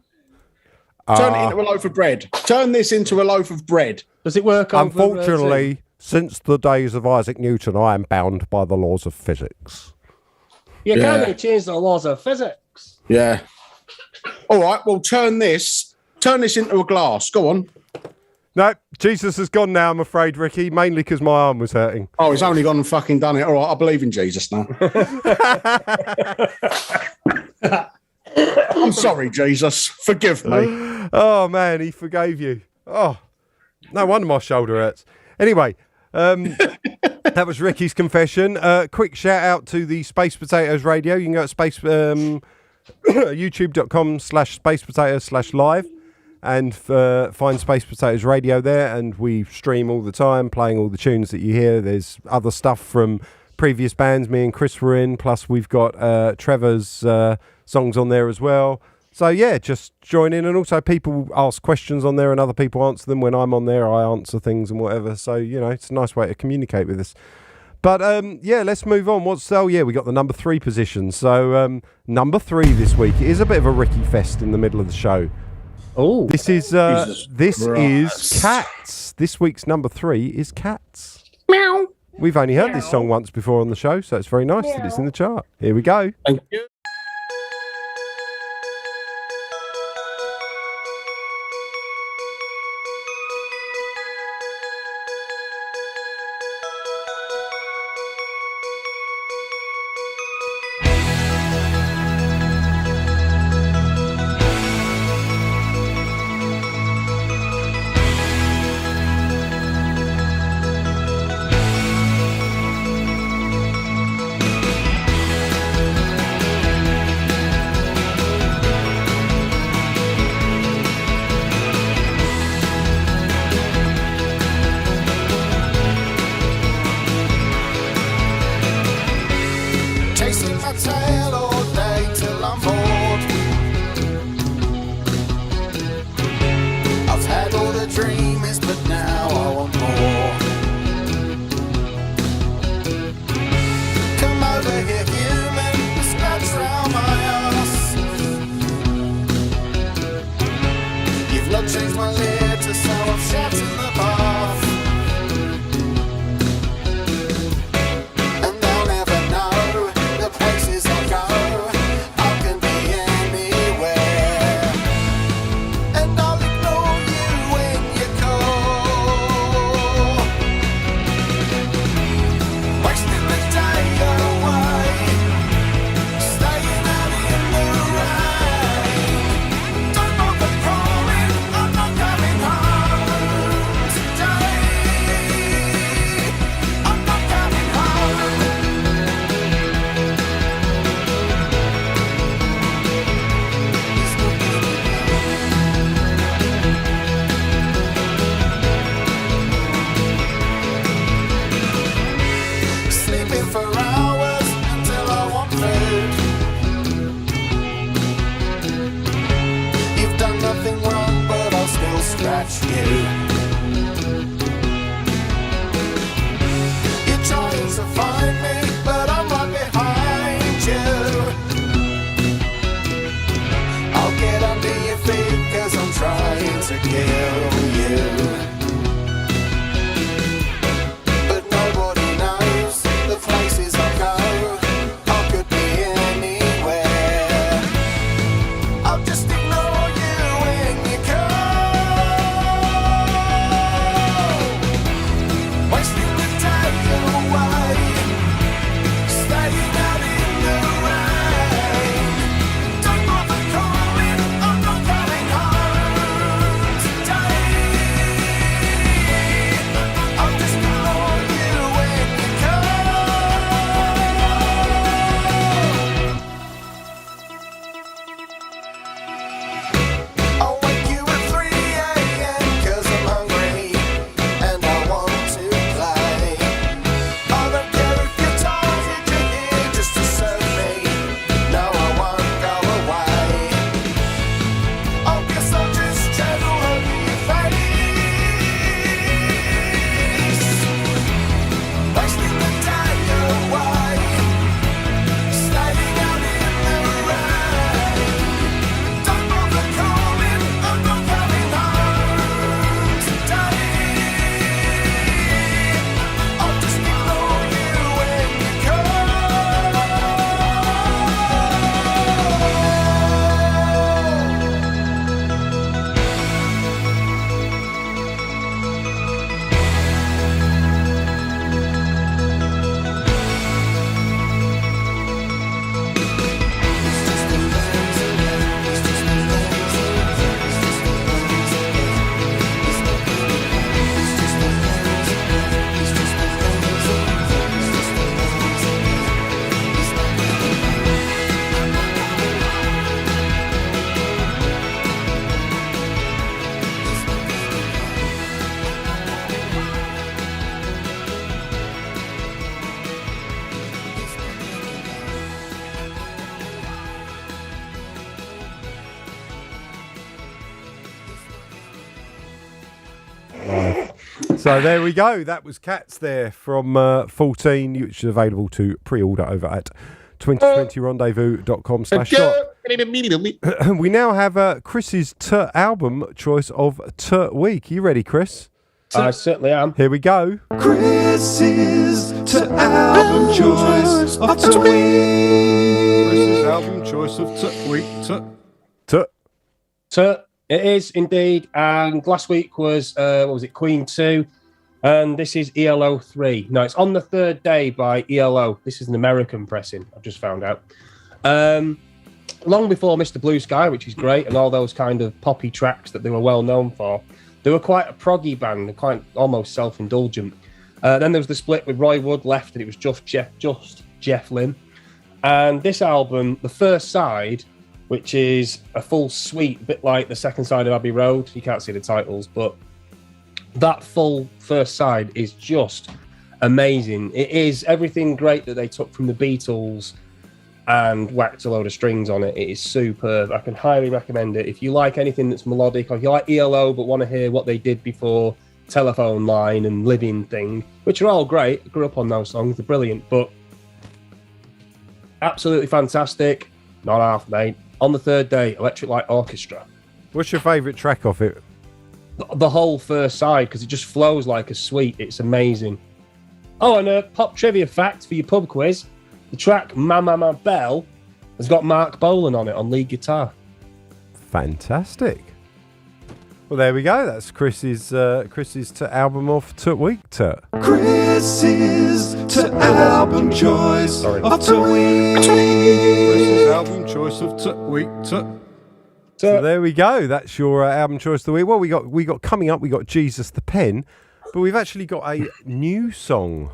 Turn it into a loaf of bread. Turn this into a loaf of bread. Does it work? Unfortunately, since the days of Isaac Newton, I am bound by the laws of physics. You can't change the laws of physics. Yeah. All right, well, turn this into a glass. Go on. No, Jesus has gone now, I'm afraid, Ricky, mainly because my arm was hurting. Oh, he's only gone and fucking done it. All right, I believe in Jesus now. I'm sorry, Jesus. Forgive me. Oh, man, he forgave you. Oh, no wonder my shoulder hurts. Anyway, that was Ricky's confession. Quick shout out to the Space Potatoes Radio. You can go to youtube.com/spacepotatoes/live and find Space Potatoes Radio there, and we stream all the time, playing all the tunes that you hear. There's other stuff from previous bands me and Chris were in, plus we've got Trevor's songs on there as well. So yeah, just join in, and also people ask questions on there and other people answer them. When I'm on there, I answer things and whatever, so it's a nice way to communicate with us. But yeah, let's move on. We got the number 3 position. So number 3 this week is a bit of a Ricky Fest in the middle of the show. Oh, this is Cats. This week's number 3 is Cats. Meow. We've only heard this song once before on the show, so it's very nice that it's in the chart. Here we go. Thank you. Chasing my tail all day till I'm bored. I've had all the dreams, but now I want more. Come over here, human, scratch round my ass. You've not changed my litter, so I've shat in the bath. So there we go. That was Cats there from 14, which is available to pre-order over at 2020rendezvous.com/shop. We now have Chris's album choice of week. Are you ready, Chris? I certainly am. Here we go. Chris's album choice of the week. Chris's album choice of week. It is indeed. And last week was, what was it, Queen 2. And this is ELO 3. No, it's On the Third Day by ELO. This is an American pressing, I've just found out. Long before Mr. Blue Sky, which is great, and all those kind of poppy tracks that they were well known for, they were quite a proggy band, quite almost self-indulgent. Then there was the split with Roy Wood left, and it was just Jeff Lynne. And this album, the first side, which is a full suite, a bit like the second side of Abbey Road. You can't see the titles, but that full first side is just amazing. It is everything great that they took from the Beatles and whacked a load of strings on it. It is superb. I can highly recommend it. If you like anything that's melodic, or if you like ELO but want to hear what they did before Telephone Line and Living Thing, which are all great. I grew up on those songs. They're brilliant, but absolutely fantastic. Not half, mate. On the Third Day, Electric Light Orchestra. What's your favourite track off it? The whole first side, because it just flows like a sweet. It's amazing. Oh, and a pop trivia fact for your pub quiz. The track Ma Belle has got Mark Bolan on it on lead guitar. Fantastic. Well, there we go. That's Chris's album of week. Chris's album choice of the week. Chris's album choice of week. So there we go. That's your album choice of the week. Well, we got coming up. We got Jesus the Pen, but we've actually got a new song.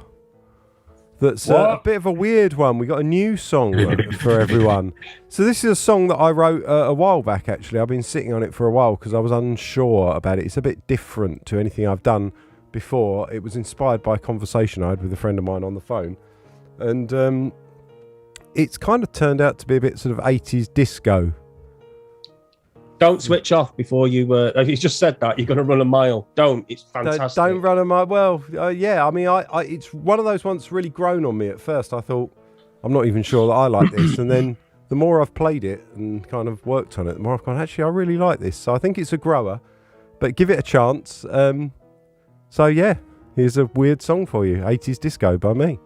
That's a bit of a weird one. We got a new song for everyone. So this is a song that I wrote a while back, actually. I've been sitting on it for a while because I was unsure about it. It's a bit different to anything I've done before. It was inspired by a conversation I had with a friend of mine on the phone. And it's kind of turned out to be a bit sort of 80s disco. Don't switch off before you you just said that. You're going to run a mile. Don't. It's fantastic. Don't run a mile. Well, yeah. I mean, I it's one of those ones that's really grown on me. At first, I thought, I'm not even sure that I like this. And then the more I've played it and kind of worked on it, the more I've gone, actually, I really like this. So I think it's a grower, but give it a chance. So, yeah, here's a weird song for you. 80s Disco by me.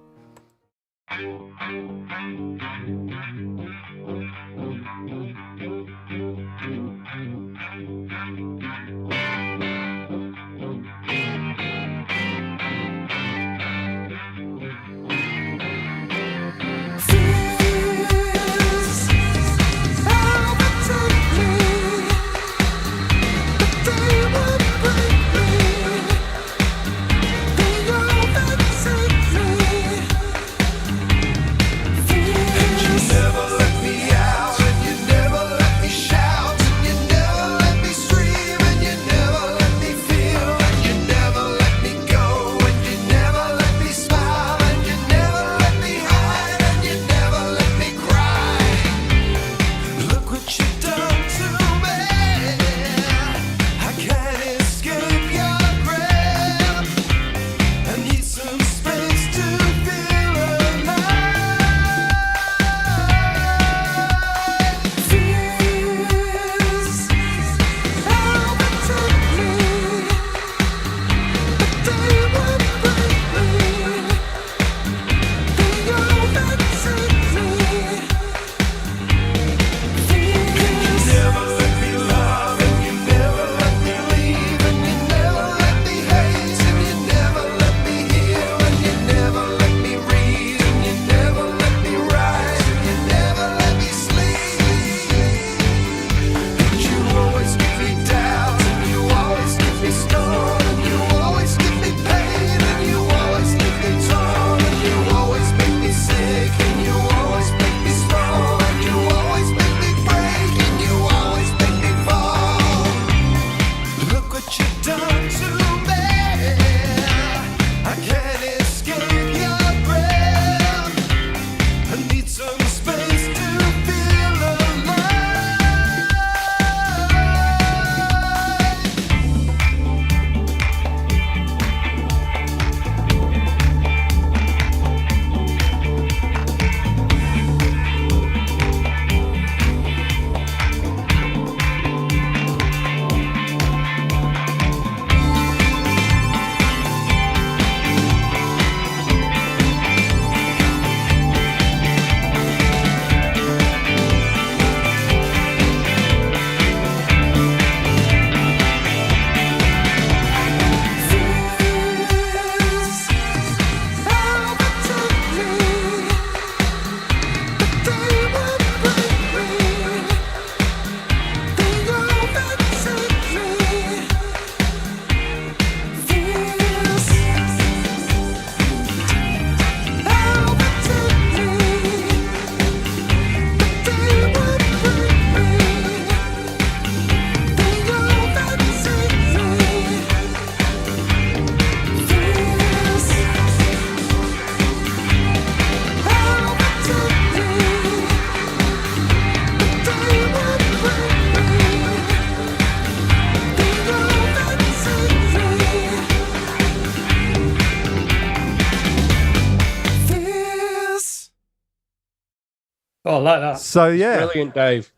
Oh, I like that. So yeah, Brilliant, Dave.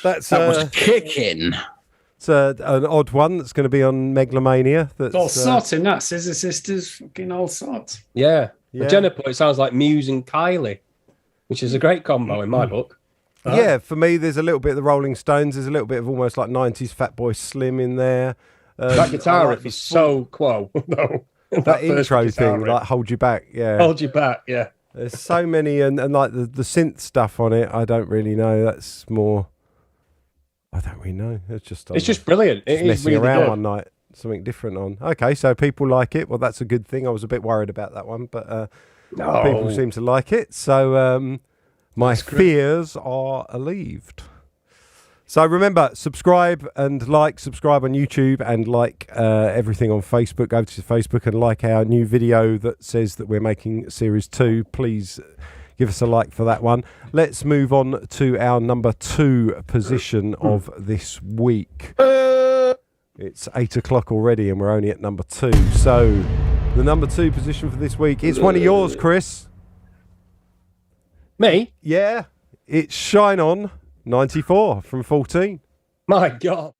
that's That was kicking. it's an odd one that's going to be on Megalomania. That's It's all sorts in that. Scissor Sisters, fucking all sorts. Yeah. Yeah. For Jenna put it sounds like Muse and Kylie, which is a great combo in my book. Yeah, for me, there's a little bit of the Rolling Stones. There's a little bit of almost like 90s Fatboy Slim in there. That guitar I like riff is so quo, though. that intro first guitar thing, riff. like Hold You Back. Yeah. Hold you back, yeah. There's so many, and like the synth stuff on it, I don't really know. That's more, I don't really know. It's just Brilliant. just It is messing really around good. one night, something different on. Okay, so people like it. Well, that's a good thing. I was a bit worried about that one, but No. people seem to like it. So my fears are alleviated. So remember, subscribe on YouTube and like everything on Facebook. Go to Facebook and like our new video that says that we're making Series 2. Please give us a like for that one. Let's move on to our number 2 position of this week. It's 8 o'clock already and we're only at number 2. So the number 2 position for this week is one of yours, Chris. Me? Yeah, it's Shine On 94 from 14. My God.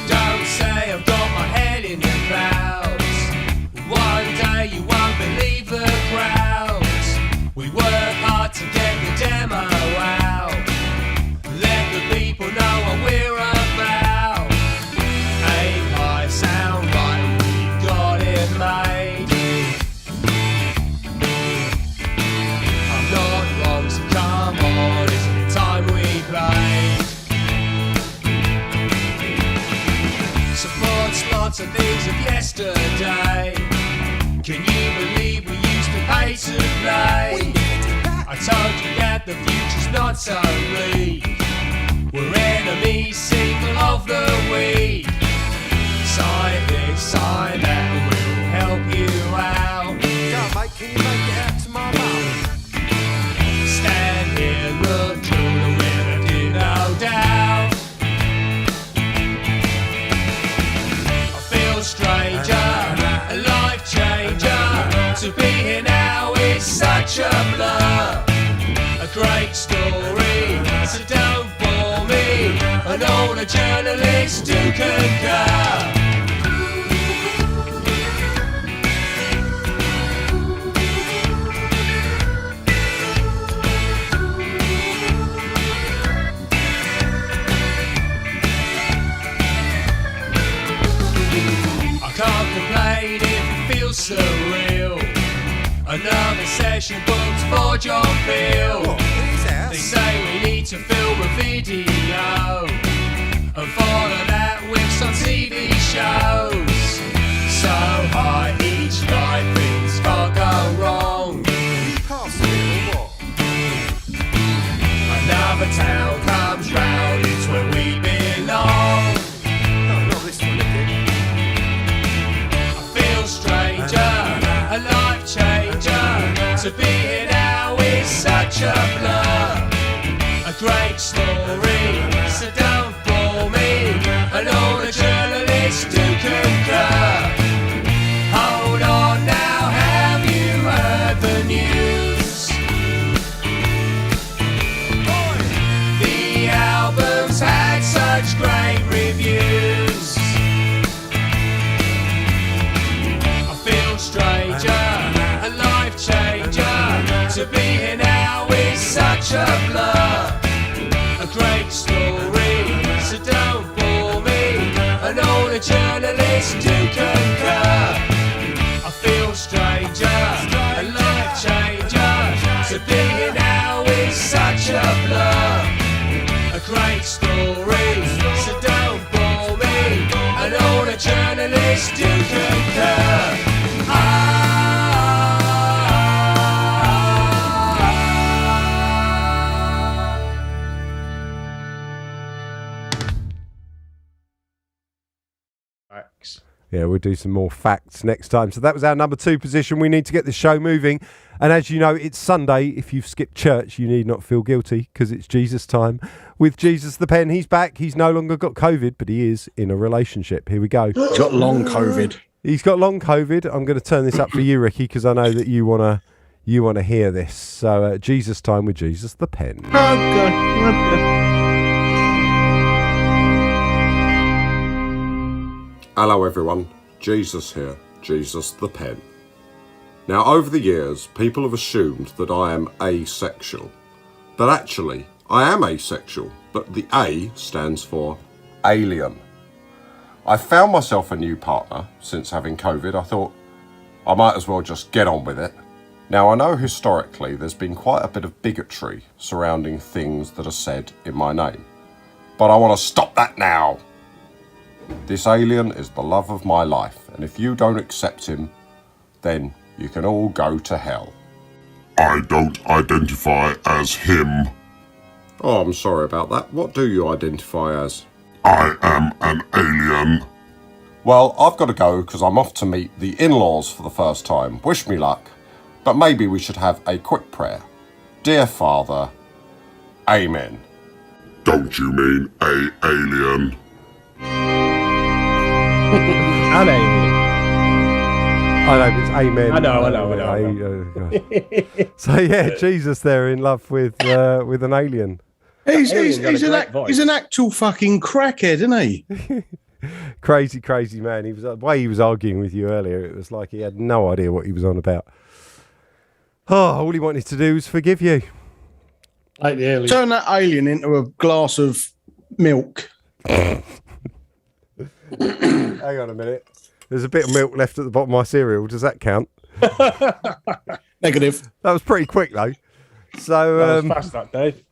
Don't say I've got my head in the clouds. One day you won't believe the crowds. We work hard to get the demo out. Let the people know what we're about. Aim high, sound right, we got it made. I'm not wrong, so come on, isn't it time we played? Support lots of things of yesterday. Can you believe we used to pay to play? I told you that the future's not so bleak. We're enemies, single of the week. Sign this, sign that, and we'll help you out. Mate, can you make it out to my mum? Stand here, look cool, and we'll have you no doubt. I feel stranger, a life changer. To be here now is such a blur. A great story, so don't bore me. And all the journalists do concur. I can't complain if it feels surreal. Another session booked for John Peel. They say we need to film a video and follow that with some TV shows. So high each night, things can't go wrong. Another town comes round, it's where we belong. I feel stranger, a life changer. To be here now is such a blur. A great story, so don't bore me. And all the journalists do concur. Hold on now, have you heard the news? The album's had such great reviews. I feel stranger, a life changer. To be here now is such a blur. A great story, so don't bore me. And all the journalists do concur. I feel stranger, a life changer. To be here now is such a blur. A great story, so don't bore me. And all the journalists do concur. Yeah, we'll do some more facts next time. So that was our number 2 position. We need to get the show moving. And as you know, it's Sunday. If you've skipped church, you need not feel guilty because it's Jesus time. With Jesus the Pen, he's back. He's no longer got COVID, but he is in a relationship. Here we go. He's got long COVID. He's got long COVID. I'm going to turn this up for you, Ricky, because I know that you want to hear this. So Jesus time with Jesus the Pen. Hello everyone, Jesus here, Jesus the Pen. Now over the years, people have assumed that I am asexual. But actually, I am asexual, but the A stands for alien. I found myself a new partner since having COVID. I thought I might as well just get on with it. Now I know historically there's been quite a bit of bigotry surrounding things that are said in my name. But I want to stop that now. This alien is the love of my life, and if you don't accept him, then you can all go to hell. I don't identify as him. Oh, I'm sorry about that. What do you identify as? I am an alien. Well, I've got to go because I'm off to meet the in-laws for the first time. Wish me luck. But maybe we should have a quick prayer. Dear Father, Amen. Don't you mean a alien? An alien. I know, it's amen. I know. So yeah, Jesus there in love with an alien. He's an actual fucking crackhead, isn't he? Crazy man. He was the way he was arguing with you earlier. It was like he had no idea what he was on about. Oh, all he wanted to do was forgive you. Like the alien. Turn that alien into a glass of milk. Hang on a minute. There's a bit of milk left at the bottom of my cereal. Does that count? Negative. That was pretty quick though. So That was fast, that, Dave.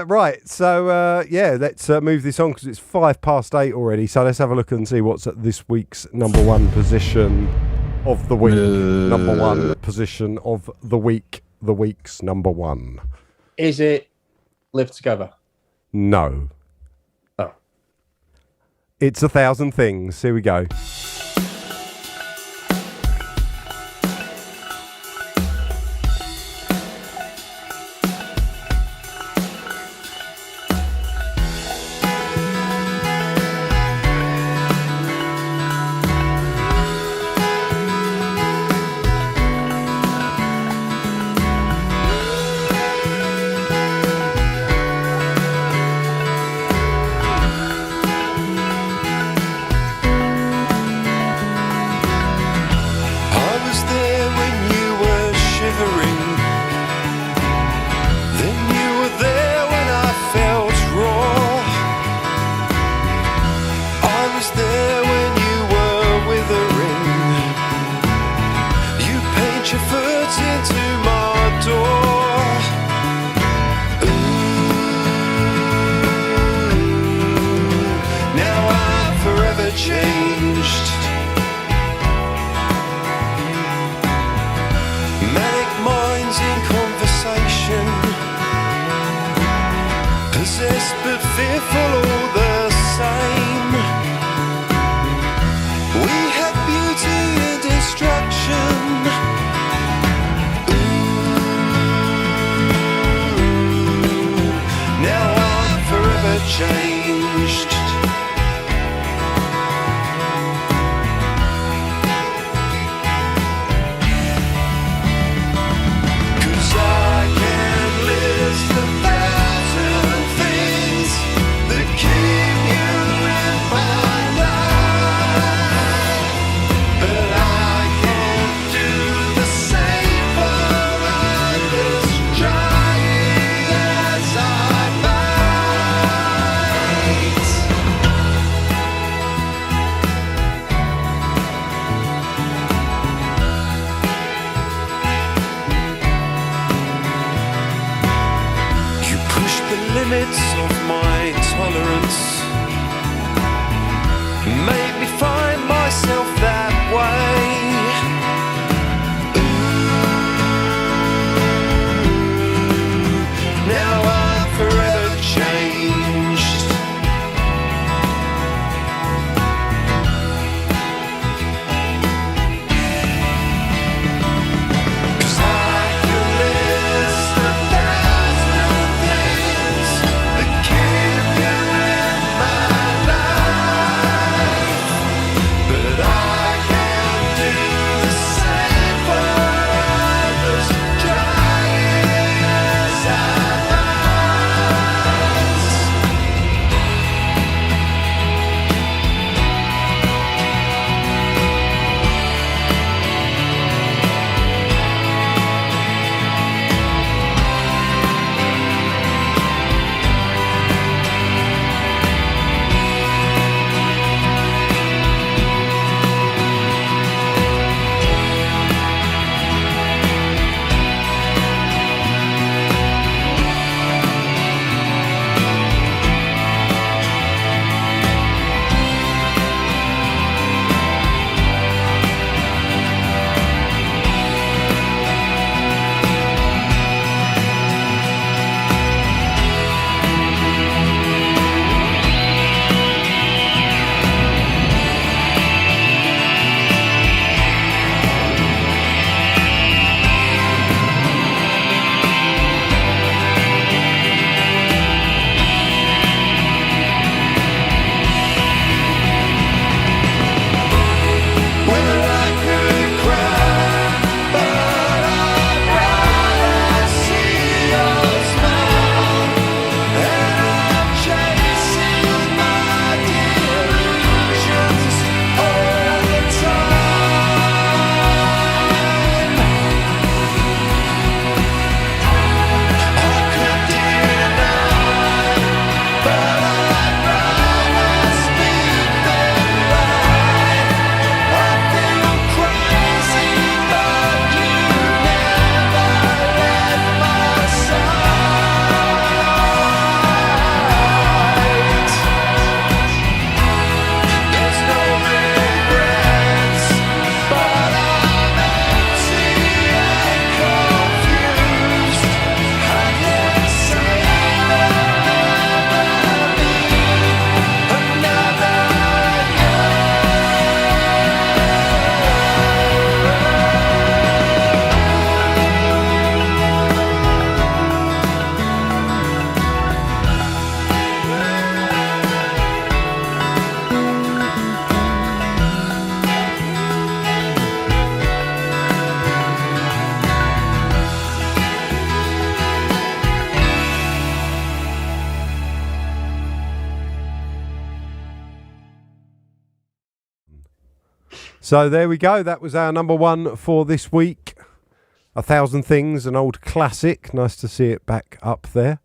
right. So yeah, let's move this on because it's 8:05 already. So let's have a look and see what's at this week's number 1 position of the week. Number 1 position of the week. The week's number 1. Is it Live Together? No. Oh. It's 1,000 Things. Here we go. I was there when you were shivering. Then you were there when I felt raw. I was there when you were withering. You paint your foot into my door. Ooh, now I'm forever changed. Manic minds in conversation, possessed but fearful all the same. We had beauty and destruction. Ooh, now I'm forever changed. Cause I can list 1,000 things that keep you in my life, but I can't do the same for others, trying as I might. You push the limits of my tolerance, made me find myself that way. Ooh, now I'm forever changed. So there we go. That was our number one for this week. 1,000 Things, an old classic. Nice to see it back up there.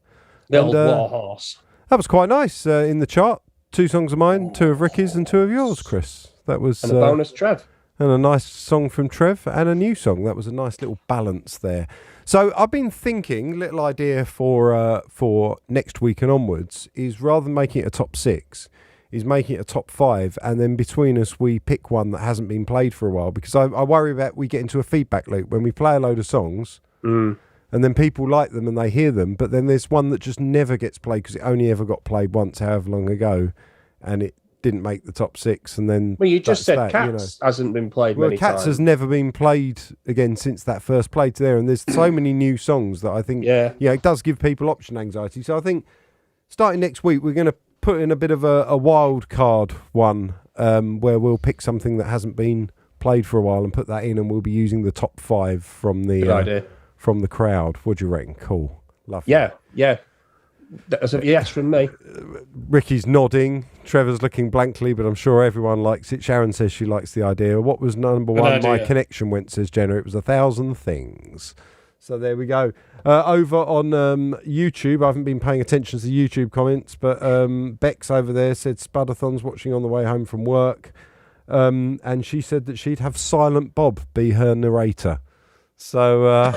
The old warhorse. That was quite nice in the chart. 2 songs of mine, 2 of Ricky's, and 2 of yours, Chris. That was and a bonus, Trev. And a nice song from Trev, and a new song. That was a nice little balance there. So I've been thinking, little idea for next week and onwards is rather than making it a top 6, is making it a top 5, and then between us we pick one that hasn't been played for a while, because I worry about we get into a feedback loop when we play a load of songs and then people like them and they hear them, but then there's one that just never gets played because it only ever got played once however long ago and it didn't make the top 6, and then you just said Cats hasn't been played many Cats times. has never been played again since that first played there, and there's so many new songs that I think it does give people option anxiety. So I think starting next week we're going to put in a bit of a wild card one where we'll pick something that hasn't been played for a while and put that in, and we'll be using the top 5 from the from the crowd. What do you reckon? Cool. Lovely. Yeah. That's a yes from me. Ricky's nodding. Trevor's looking blankly, but I'm sure everyone likes it. Sharon says she likes the idea. What was number one? My connection went, says Jenna. It was 1,000 Things. So there we go. Over on YouTube, I haven't been paying attention to the YouTube comments, but Bex over there said Spudathon's watching on the way home from work. And she said that she'd have Silent Bob be her narrator. So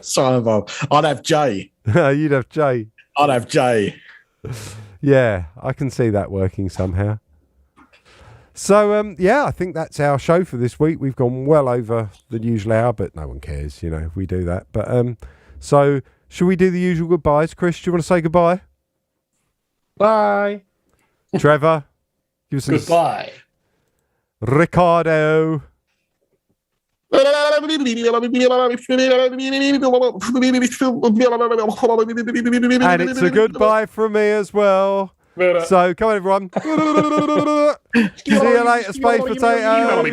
Silent Bob. I'd have Jay. You'd have Jay. I'd have Jay. Yeah, I can see that working somehow. So, I think that's our show for this week. We've gone well over the usual hour, but no one cares, if we do that. But so, should we do the usual goodbyes? Chris, do you want to say goodbye? Bye. Trevor, give us some goodbye. Ricardo. And it's a goodbye from me as well. So come on, everyone. See you later, Space Potato.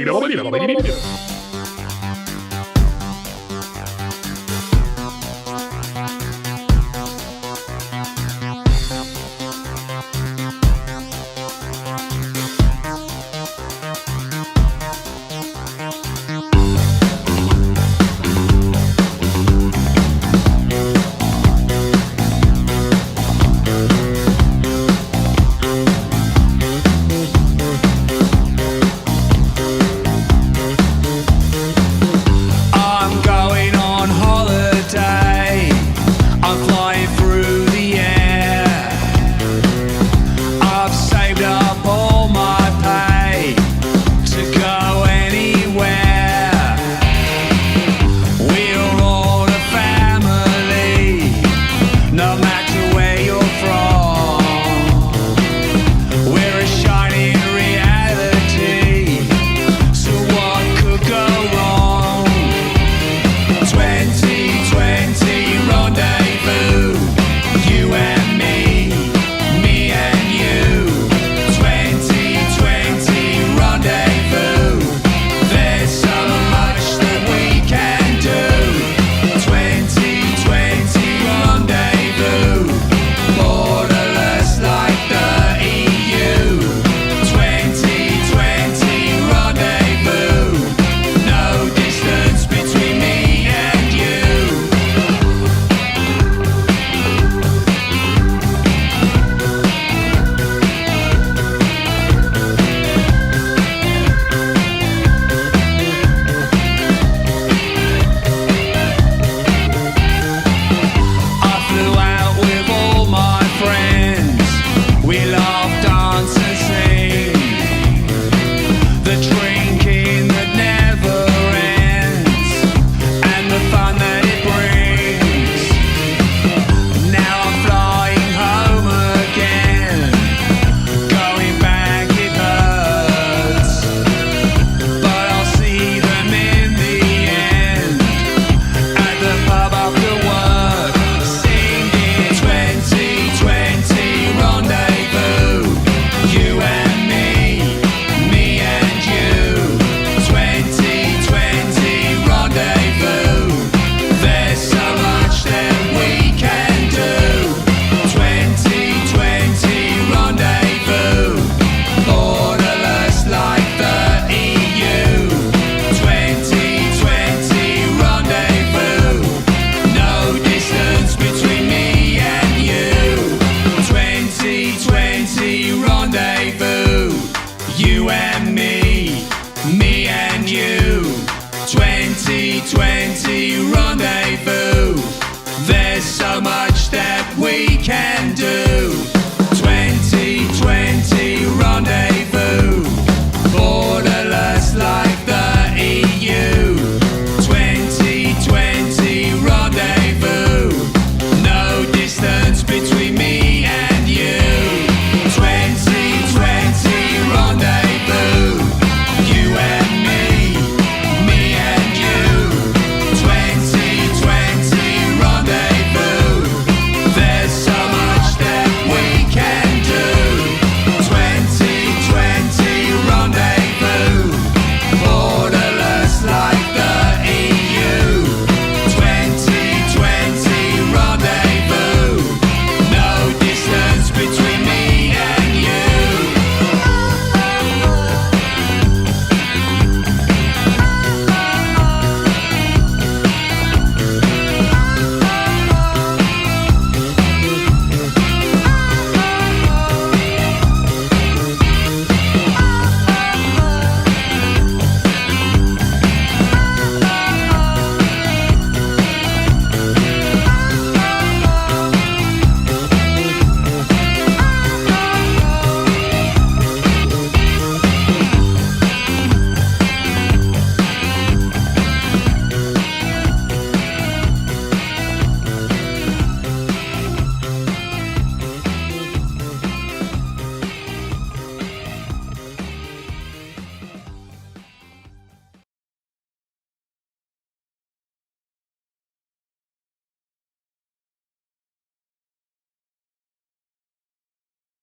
There's so much that we can